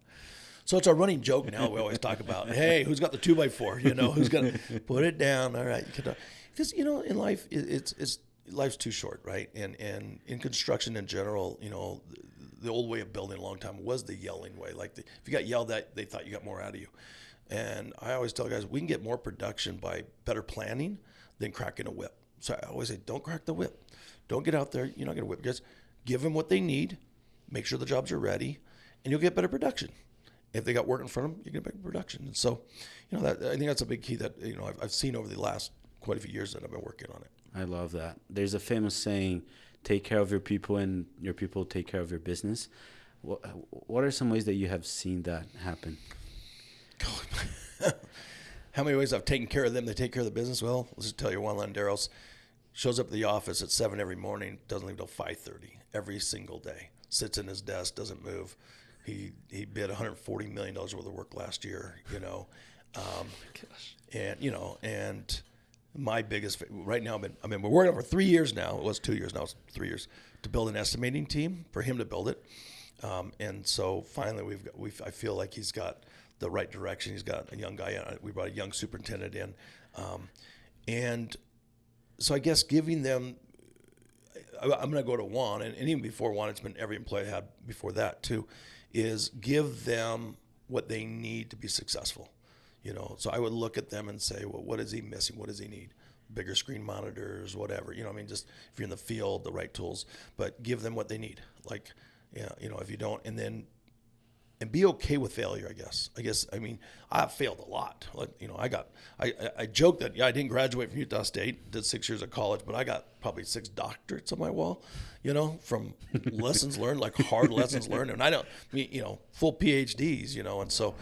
Speaker 1: So it's our running joke now. We always talk about, hey, who's got the 2x4? You know, who's going to put it down? All right. Because, you know, in life, life's too short, right? And in construction in general, you know, the old way of building a long time was the yelling way. Like if you got yelled at, they thought you got more out of you. And I always tell guys, we can get more production by better planning than cracking a whip. So I always say, don't crack the whip. Don't get out there. You're not going to whip. Just give them what they need. Make sure the jobs are ready, and you'll get better production. If they got work in front of them, you get better production. And so, you know, I think that's a big key that, you know, I've seen over the last quite a few years that I've been working on it.
Speaker 3: I love that. There's a famous saying, take care of your people and your people take care of your business. What are some ways that you have seen that happen?
Speaker 1: How many ways I've taken care of them, they take care of the business? Well, let's just tell you one. Landeros shows up at the office at 7 every morning, doesn't leave till 5:30 every single day. Sits in his desk, doesn't move. He bid $140 million worth of work last year, you know. And, you know, and my biggest, right now, we're working over 3 years now. It was 2 years, now it's 3 years, to build an estimating team for him to build it. And so finally I feel like he's got the right direction. He's got a young guy. We brought a young superintendent in. And so I guess giving them, I'm going to go to Juan, and even before Juan, it's been every employee I had before that too, is give them what they need to be successful. You know, so I would look at them and say, well, what is he missing? What does he need? Bigger screen monitors, whatever. You know, I mean, just if you're in the field, the right tools, but give them what they need. Like, yeah, you know, if you don't, and be okay with failure, I guess, I mean, I've failed a lot. Like, you know, I joke that, yeah, I didn't graduate from Utah State, did 6 years of college, but I got probably 6 doctorates on my wall, you know, from lessons learned, like hard lessons learned. And I don't, you know, full PhDs, you know, and so,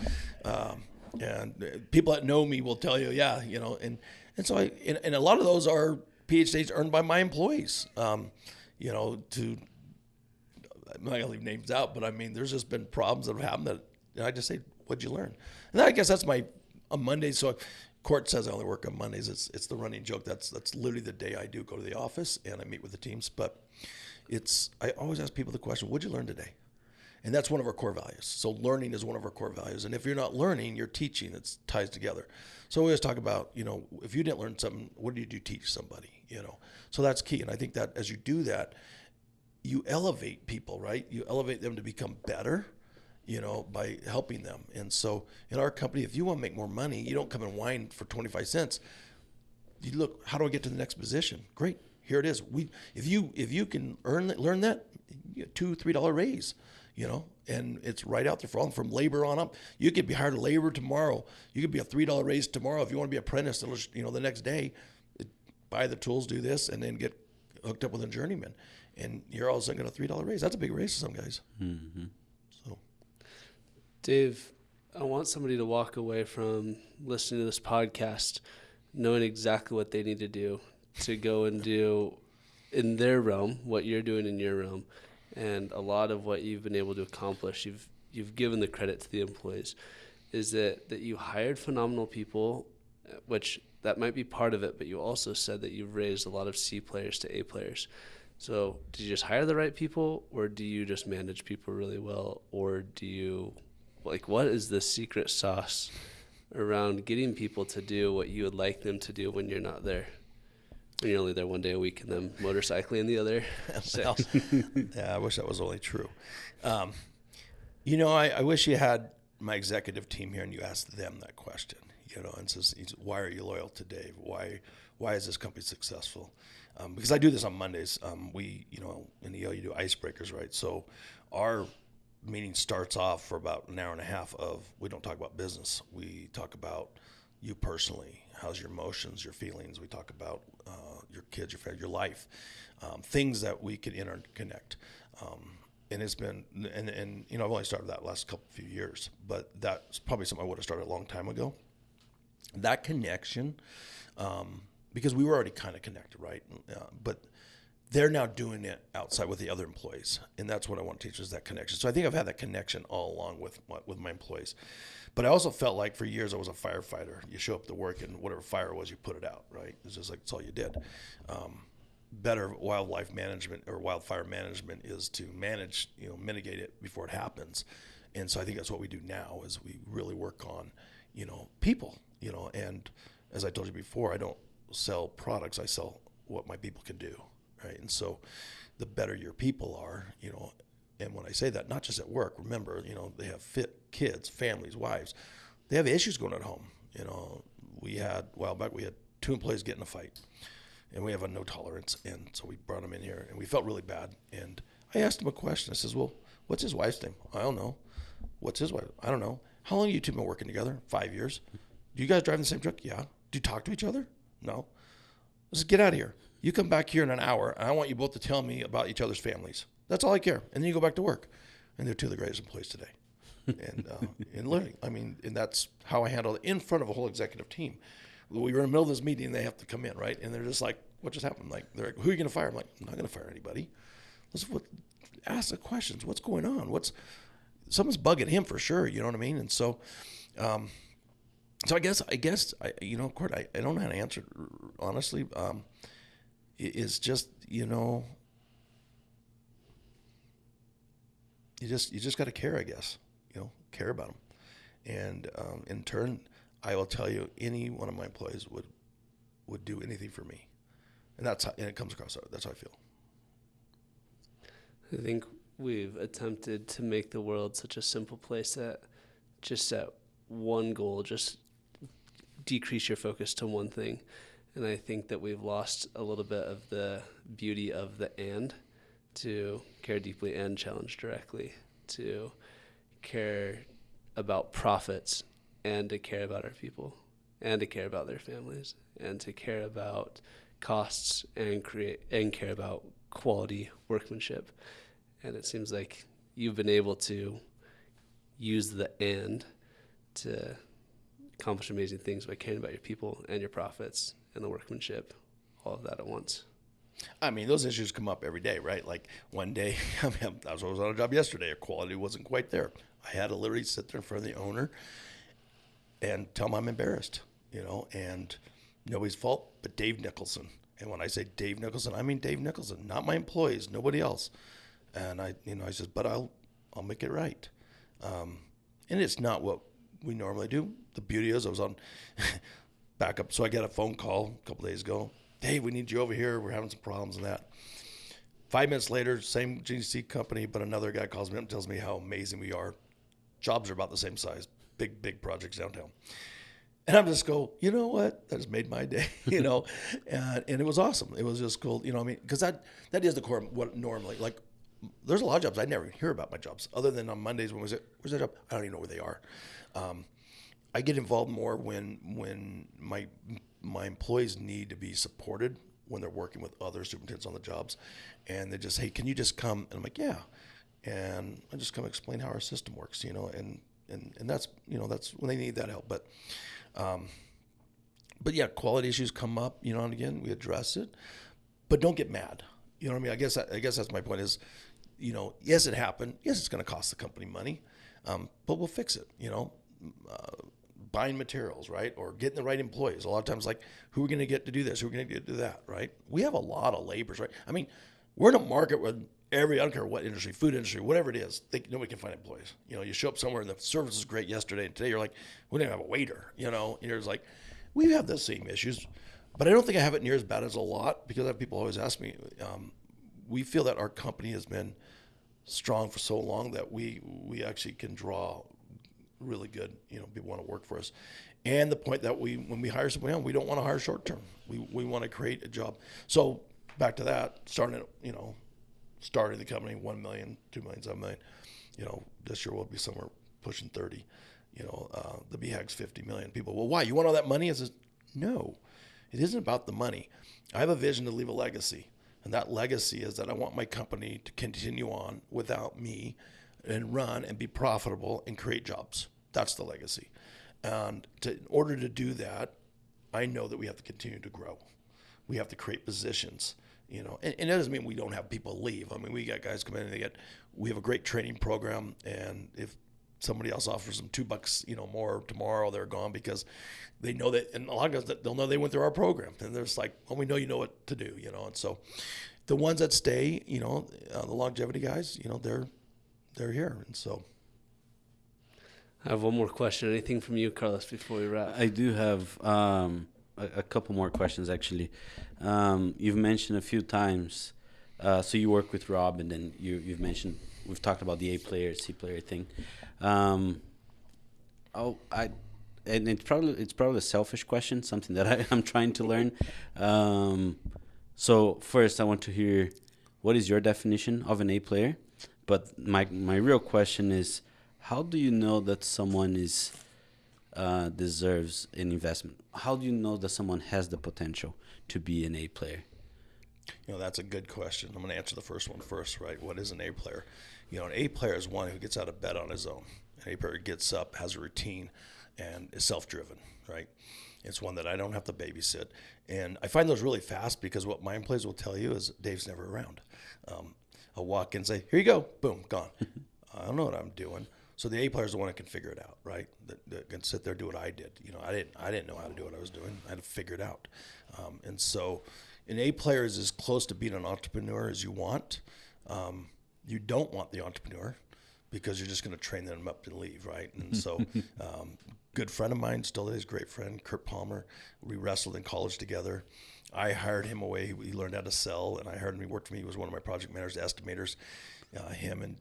Speaker 1: and people that know me will tell you, yeah, you know, and so and a lot of those are PhDs earned by my employees, you know, I'm not going to leave names out, but I mean, there's just been problems that have happened that I just say, what'd you learn? And I guess that's on Mondays. So Court says I only work on Mondays. It's the running joke. That's literally the day I do go to the office and I meet with the teams. But I always ask people the question, what'd you learn today? And that's one of our core values. So learning is one of our core values. And if you're not learning, you're teaching. It ties together. So we always talk about, you know, if you didn't learn something, what did you teach somebody? You know, so that's key. And I think that as you do that, you elevate people, right? You elevate them to become better, you know, by helping them. And so in our company, if you want to make more money, you don't come and whine for 25 cents. You look, how do I get to the next position? Great. Here it is. If you can learn that, you get $2-3 raise, you know, and it's right out there for all from labor on up. You could be hired a laborer tomorrow. You could be a $3 raise tomorrow. If you want to be apprentice, you know, the next day, buy the tools, do this, and then get hooked up with a journeyman. And you're all of a sudden going to $3 raise. That's a big raise for some guys.
Speaker 3: Mm-hmm.
Speaker 1: So,
Speaker 2: Dave, I want somebody to walk away from listening to this podcast knowing exactly what they need to do to go and do in their realm what you're doing in your realm. And a lot of what you've been able to accomplish, you've given the credit to the employees, is that you hired phenomenal people, which that might be part of it, but you also said that you've raised a lot of C players to A players. So did you just hire the right people, or do you just manage people really well, or do you, like, what is the secret sauce around getting people to do what you would like them to do when you're not there? When you're only there one day a week and then motorcycling the other 6.
Speaker 1: Yeah, I wish that was only true. You know, I wish you had my executive team here and you asked them that question, you know, and says, why are you loyal to Dave? Why is this company successful? Because I do this on Mondays. We, you know, in EO, you do icebreakers, right? So our meeting starts off for about an hour and a half we don't talk about business. We talk about you personally. How's your emotions, your feelings? We talk about your kids, your family, your life, things that we can interconnect. And it's been, and you know, I've only started that last few years, but that's probably something I would have started a long time ago. That connection, because we were already kind of connected, right? But they're now doing it outside with the other employees, and that's what I want to teach is that connection. So I think I've had that connection all along with my employees. But I also felt like for years I was a firefighter. You show up to work, and whatever fire was, you put it out, right? It's just like it's all you did. better wildlife management or wildfire management is to manage, mitigate it before it happens. And so I think that's what we do now is we really work on, people, and as I told you before, I don't sell products, I sell what my people can do, right? And so the better your people are, and when I say that, not just at work, remember, they have fit kids, families, wives, they have issues going at home. A while back, we had 2 employees get in a fight, and we have a no tolerance. And so we brought him in here, and we felt really bad. And I asked him a question. I says, well, what's his wife's name? I don't know. What's his wife? I don't know. How long have you two been working together? 5 years. Do you guys drive in the same truck? Yeah. Do you talk to each other? No. I said, get out of here. You come back here in an hour, and I want you both to tell me about each other's families. That's all I care. And then you go back to work. And they're 2 of the greatest employees today. And literally, and that's how I handle it in front of a whole executive team. We were in the middle of this meeting, and they have to come in, right? And they're just like, what just happened? Like, they're like, who are you going to fire? I'm like, I'm not going to fire anybody. Ask the questions. What's going on? Someone's bugging him for sure. You know what I mean? And so, I guess, Court, I don't know how to answer it, honestly. It's just, you just got to care, I guess, care about them. And in turn, I will tell you, any one of my employees would do anything for me. And and it comes across, that's how I feel.
Speaker 2: I think we've attempted to make the world such a simple place that just set one goal, just decrease your focus to one thing. And I think that we've lost a little bit of the beauty of the and, to care deeply and challenge directly, to care about profits and to care about our people and to care about their families and to care about costs and care about quality workmanship. And it seems like you've been able to use the and to accomplish amazing things by caring about your people and your profits and the workmanship, all of that at once.
Speaker 1: I mean, those issues come up every day, right? Like one day, I was on a job yesterday, our quality wasn't quite there. I had to literally sit there in front of the owner and tell him I'm embarrassed, and nobody's fault but Dave Nicholson. And when I say Dave Nicholson, I mean Dave Nicholson, not my employees, nobody else. And I said, but I'll make it right. And it's not what we normally do. The beauty is I was on backup. So I got a phone call a couple days ago. Hey, we need you over here. We're having some problems and that. 5 minutes later, same GC company, but another guy calls me up and tells me how amazing we are. Jobs are about the same size. Big projects downtown. And I'm just go, you know what? That has made my day, and it was awesome. It was just cool, because that is the core of what normally, like, there's a lot of jobs I never hear about my jobs other than on Mondays when we say, where's that job? I don't even know where they are. I get involved more when my employees need to be supported when they're working with other superintendents on the jobs, and they just, hey, can you just come? And I'm like, yeah. And I just come explain how our system works, and that's, that's when they need that help. But yeah, quality issues come up, and again, we address it, but don't get mad. You know what I mean? I guess that's my point is, yes, it happened. Yes, it's going to cost the company money, but we'll fix it, buying materials, right? Or getting the right employees. A lot of times, like, who are we going to get to do this? Who are we going to get to do that, right? We have a lot of laborers, right? I mean, we're in a market where I don't care what industry, food industry, whatever it is, nobody can find employees. You show up somewhere and the service is great yesterday, and today you're like, we don't have a waiter, and you're just like, we have the same issues, but I don't think I have it near as bad as a lot, because I have people always ask me, we feel that our company has been strong for so long that we actually can draw really good, people want to work for us. And the point that when we hire somebody on, we don't want to hire short term. We want to create a job. So back to that, starting the company, 1 million, 2 million, 7 million, this year we'll be somewhere pushing 30, the BHAG's 50 million people. Well, why? You want all that money? I says, no, it isn't about the money. I have a vision to leave a legacy. And that legacy is that I want my company to continue on without me and run and be profitable and create jobs. That's the legacy. And in order to do that, I know that we have to continue to grow. We have to create positions, and that doesn't mean we don't have people leave. I mean, we got guys come in and we have a great training program. And if somebody else offers them $2, more tomorrow, they're gone because they know that, and a lot of guys, they'll know they went through our program, and they're just like, well, we know you know what to do, and so the ones that stay, the longevity guys, they're here, and so.
Speaker 2: I have one more question. Anything from you, Carlos, before we wrap?
Speaker 3: I do have a couple more questions, actually. You've mentioned a few times, so you work with Rob, and then you've mentioned, we've talked about the A player, C player thing. And it's probably a selfish question, something that I'm trying to learn. So first, I want to hear, what is your definition of an A player? But my real question is, how do you know that someone deserves an investment? How do you know that someone has the potential to be an A player?
Speaker 1: That's a good question. I'm going to answer the first one first, right? What is an A player? An A player is one who gets out of bed on his own. An A player gets up, has a routine, and is self-driven, right? It's one that I don't have to babysit. And I find those really fast because what my employees will tell you is Dave's never around. I'll walk in and say, here you go, boom, gone. I don't know what I'm doing. So the A player is the one that can figure it out, right? That can sit there and do what I did. I didn't know how to do what I was doing. I had to figure it out. And so an A player is as close to being an entrepreneur as you want. You don't want the entrepreneur because you're just going to train them up and leave, right? And so good friend of mine, still is a great friend, Kurt Palmer. We wrestled in college together. I hired him away. He learned how to sell, and I hired him. He worked for me. He was one of my project managers, estimators, him and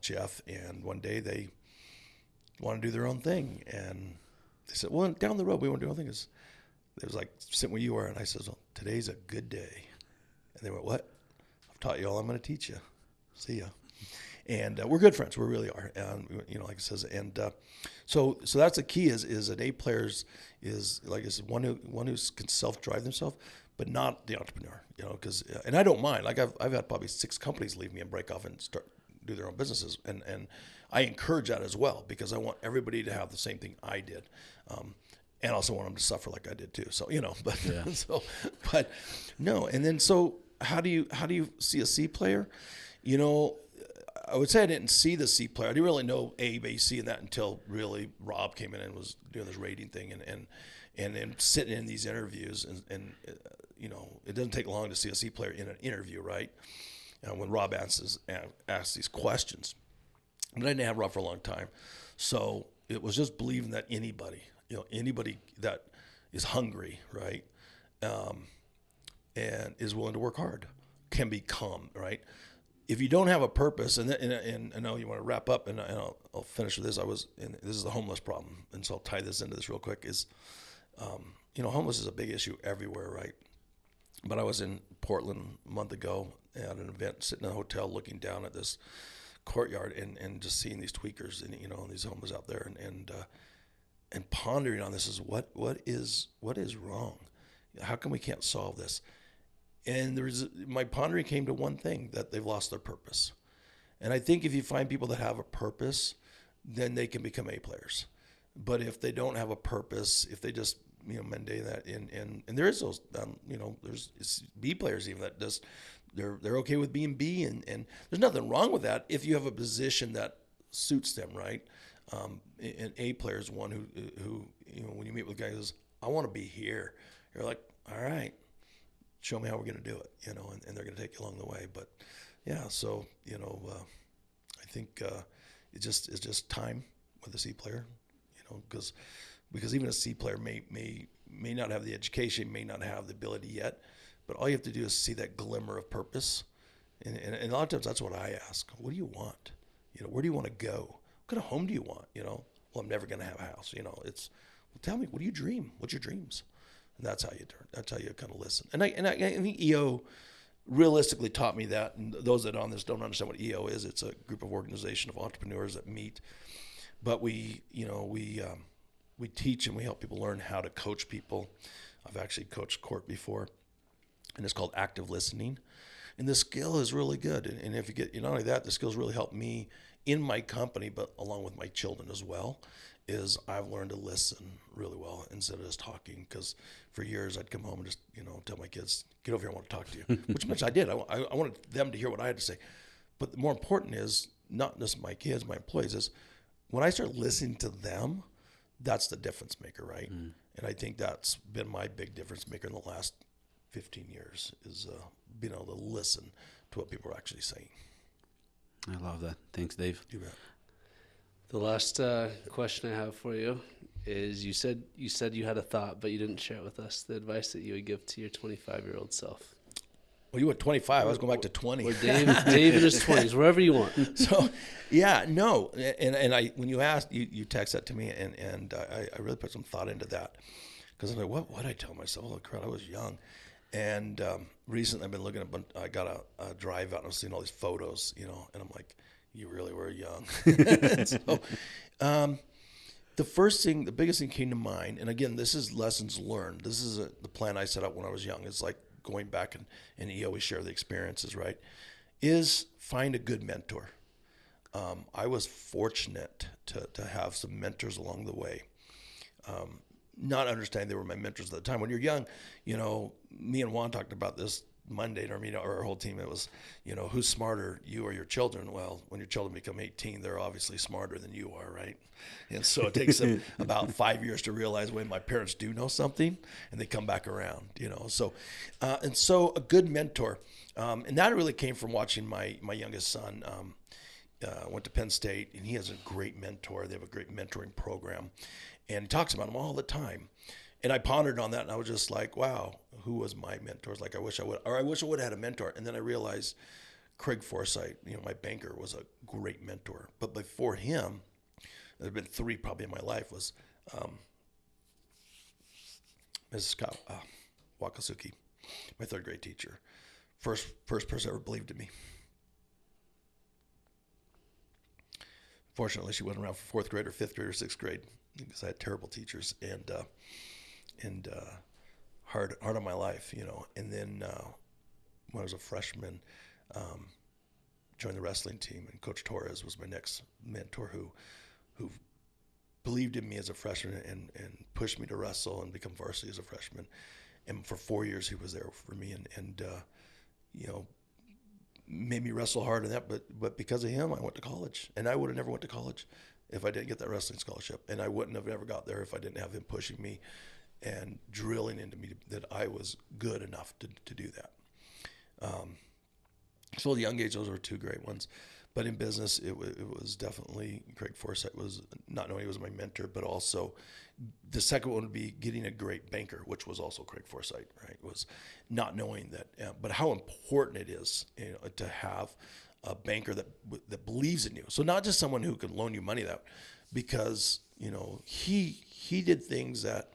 Speaker 1: Jeff. And one day they want to do their own thing. And they said, well, down the road, we want to do our own thing. It was like, sit where you are. And I said, well, today's a good day. And they went, what? I've taught you all I'm going to teach you. See ya. And we're good friends. We really are. And, like it says, and so that's the key is that A players is, like I said, one who can self-drive themselves, but not the entrepreneur, because, and I don't mind. Like I've had probably 6 companies leave me and break off and start do their own businesses. And I encourage that as well, because I want everybody to have the same thing I did. And also want them to suffer like I did too. So, but, yeah. But no. And then, so how do you see a C player? I would say I didn't see the C player. I didn't really know A, B, C, and that until really Rob came in and was doing this rating thing and then sitting in these interviews and it doesn't take long to see a C player in an interview, right? When Rob asks these questions. But I didn't have Rob for a long time. So it was just believing that anybody that is hungry, right, and is willing to work hard can become, right? If you don't have a purpose, and I know you want to wrap up, and I'll finish with this. This is the homeless problem, and so I'll tie this into this real quick. Is homeless is a big issue everywhere, right? But I was in Portland a month ago at an event, sitting in a hotel, looking down at this courtyard, and just seeing these tweakers and these homeless out there, and pondering on this is what is wrong? How come we can't solve this? And my pondering came to one thing, that they've lost their purpose. And I think if you find people that have a purpose, then they can become A players. But if they don't have a purpose, if they just mundane that, and there is those there's B players even that just they're okay with being B, and there's nothing wrong with that if you have a position that suits them, right? An A player is one who when you meet with guys, says, I want to be here. You're like, all right, show me how we're going to do it, and they're going to take you along the way. But yeah, so I think it's just time with a C player, because even a C player may not have the education, may not have the ability yet, but all you have to do is see that glimmer of purpose, and a lot of times that's what I ask. What do you want? Where do you want to go? What kind of home do you want? Well, I'm never going to have a house. It's, well, tell me, what do you dream? What's your dreams? And that's how you kind of listen. And I think EO realistically taught me that. And those that on this don't understand what EO is. It's a group of organization of entrepreneurs that meet. But we teach and we help people learn how to coach people. I've actually coached court before, and it's called active listening. And the skill is really good. And if you get, not only that, the skills really help me in my company, but along with my children as well, is I've learned to listen really well instead of just talking. Because for years I'd come home and just, tell my kids, get over here, I want to talk to you, which much I did. I wanted them to hear what I had to say. But more important is not just my kids, my employees, is when I start listening to them, that's the difference maker, right? And I think that's been my big difference maker in the last 15 years is being able to listen to what people are actually saying.
Speaker 3: I love that. Thanks, Dave.
Speaker 1: You bet.
Speaker 2: The last question I have for you is you said you had a thought, but you didn't share it with us. The advice that you would give to your 25-year-old self.
Speaker 1: Well, you were 25. I was going back to 20.
Speaker 2: Or Dave in his 20s, wherever you want.
Speaker 1: So, yeah, no. And I, when you asked, you text that to me, and I really put some thought into that. Because I'm like, what would I tell myself? Oh, crap, I was young. And recently I've been looking at, I got a drive out and I was seeing all these photos, and I'm like, you really were young. So, the biggest thing came to mind, and again, this is lessons learned. This is the plan I set up when I was young. It's like going back and you always share the experiences, right? Is find a good mentor. I was fortunate to have some mentors along the way. Not understanding they were my mentors at the time. When you're young, me and Juan talked about this Monday in our meeting, or our whole team. It was, who's smarter, you or your children? Well, when your children become 18, they're obviously smarter than you are, right? And so it takes them about 5 years to realize when my parents do know something, and they come back around, So, and so a good mentor, and that really came from watching my youngest son. Went to Penn State, and he has a great mentor. They have a great mentoring program, and he talks about them all the time. And I pondered on that, and I was just like, wow, who was my mentors? Like, I wish I would have had a mentor. And then I realized Craig Forsythe, my banker, was a great mentor. But before him, there have been three probably in my life, was Mrs. Wakasuki, my third grade teacher. First person ever believed in me. Fortunately, she wasn't around for fourth grade or fifth grade or sixth grade because I had terrible teachers and hard on my life, And then when I was a freshman, joined the wrestling team, and Coach Torres was my next mentor who believed in me as a freshman and pushed me to wrestle and become varsity as a freshman. And for 4 years, he was there for me and made me wrestle hard in that, but because of him, I went to college, and I would have never went to college if I didn't get that wrestling scholarship, and I wouldn't have ever got there if I didn't have him pushing me and drilling into me that I was good enough to do that. So at a young age, those were two great ones, but in business, it was definitely Craig Forsythe was not knowing he was my mentor, but also the second one would be getting a great banker, which was also Craig Forsythe, right? Was not knowing that, but how important it is, to have a banker that believes in you. So not just someone who can loan you money because he did things that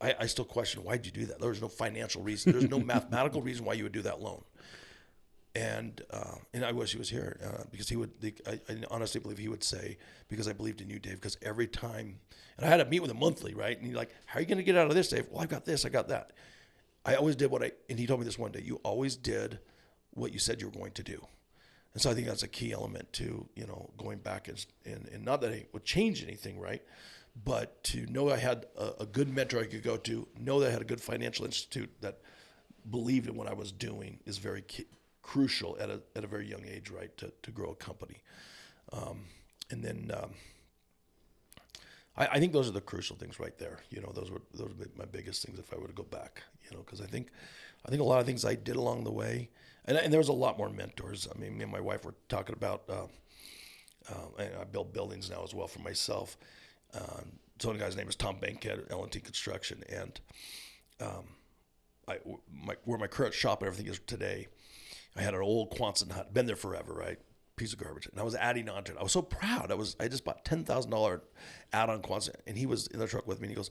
Speaker 1: I still question. Why'd you do that? There was no financial reason. There's no mathematical reason why you would do that loan. And I wish he was here because he would. I honestly believe he would say, because I believed in you, Dave. Because every time, and I had to meet with him monthly, right? And he's like, "How are you going to get out of this, Dave?" Well, I've got this, I got that. I always did and he told me this one day. You always did what you said you were going to do, and so I think that's a key element to going back and not that it would change anything, right? But to know I had a good mentor I could go to, know that I had a good financial institute that believed in what I was doing is very key. Crucial at a very young age, right, to grow a company. And then I think those are the crucial things right there. Those would be my biggest things if I were to go back, because I think a lot of things I did along the way, and there was a lot more mentors. I mean, me and my wife were talking about, and I build buildings now as well for myself. So the guy's name is Tom Bankhead at L&T Construction, and where my current shop and everything is today, I had an old Quonset hut, been there forever, right? Piece of garbage. And I was adding on to it. I was so proud. I just bought $10,000 add-on Quonset. And he was in the truck with me, and he goes,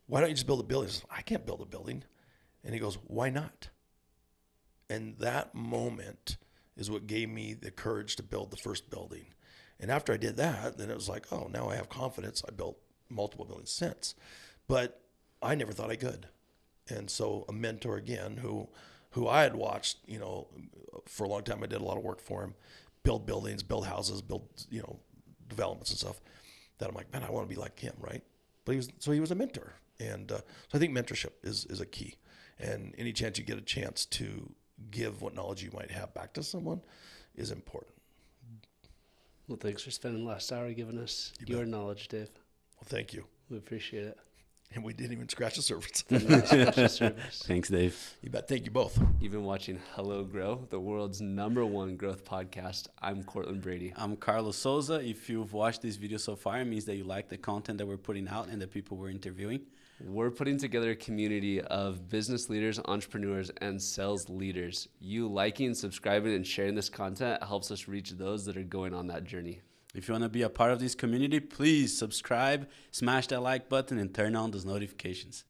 Speaker 1: "Why don't you just build a building?" I said, "I can't build a building." And he goes, "Why not?" And that moment is what gave me the courage to build the first building. And after I did that, then it was like, oh, now I have confidence. I built multiple buildings since. But I never thought I could. And so a mentor, again, who I had watched, for a long time. I did a lot of work for him, build buildings, build houses, build, developments and stuff. That I'm like, man, I want to be like him, right? But he was a mentor. And so I think mentorship is a key. And any chance you get a chance to give what knowledge you might have back to someone is important.
Speaker 2: Well, thanks for spending the last hour giving us
Speaker 1: You
Speaker 2: your
Speaker 1: bet.
Speaker 2: knowledge, Dave.
Speaker 1: Well, thank you.
Speaker 2: We appreciate it.
Speaker 1: And we didn't even scratch the surface.
Speaker 2: Special service.
Speaker 3: Thanks, Dave.
Speaker 1: You bet. Thank you both.
Speaker 2: You've been watching Hello Grow, the world's #1 growth podcast. I'm Cortland Brady.
Speaker 3: I'm Carlos Souza. If you've watched this video so far, it means that you like the content that we're putting out and the people we're interviewing.
Speaker 2: We're putting together a community of business leaders, entrepreneurs, and sales leaders. You liking, subscribing, and sharing this content helps us reach those that are going on that journey.
Speaker 3: If you want to be a part of this community, please subscribe, smash that like button, and turn on those notifications.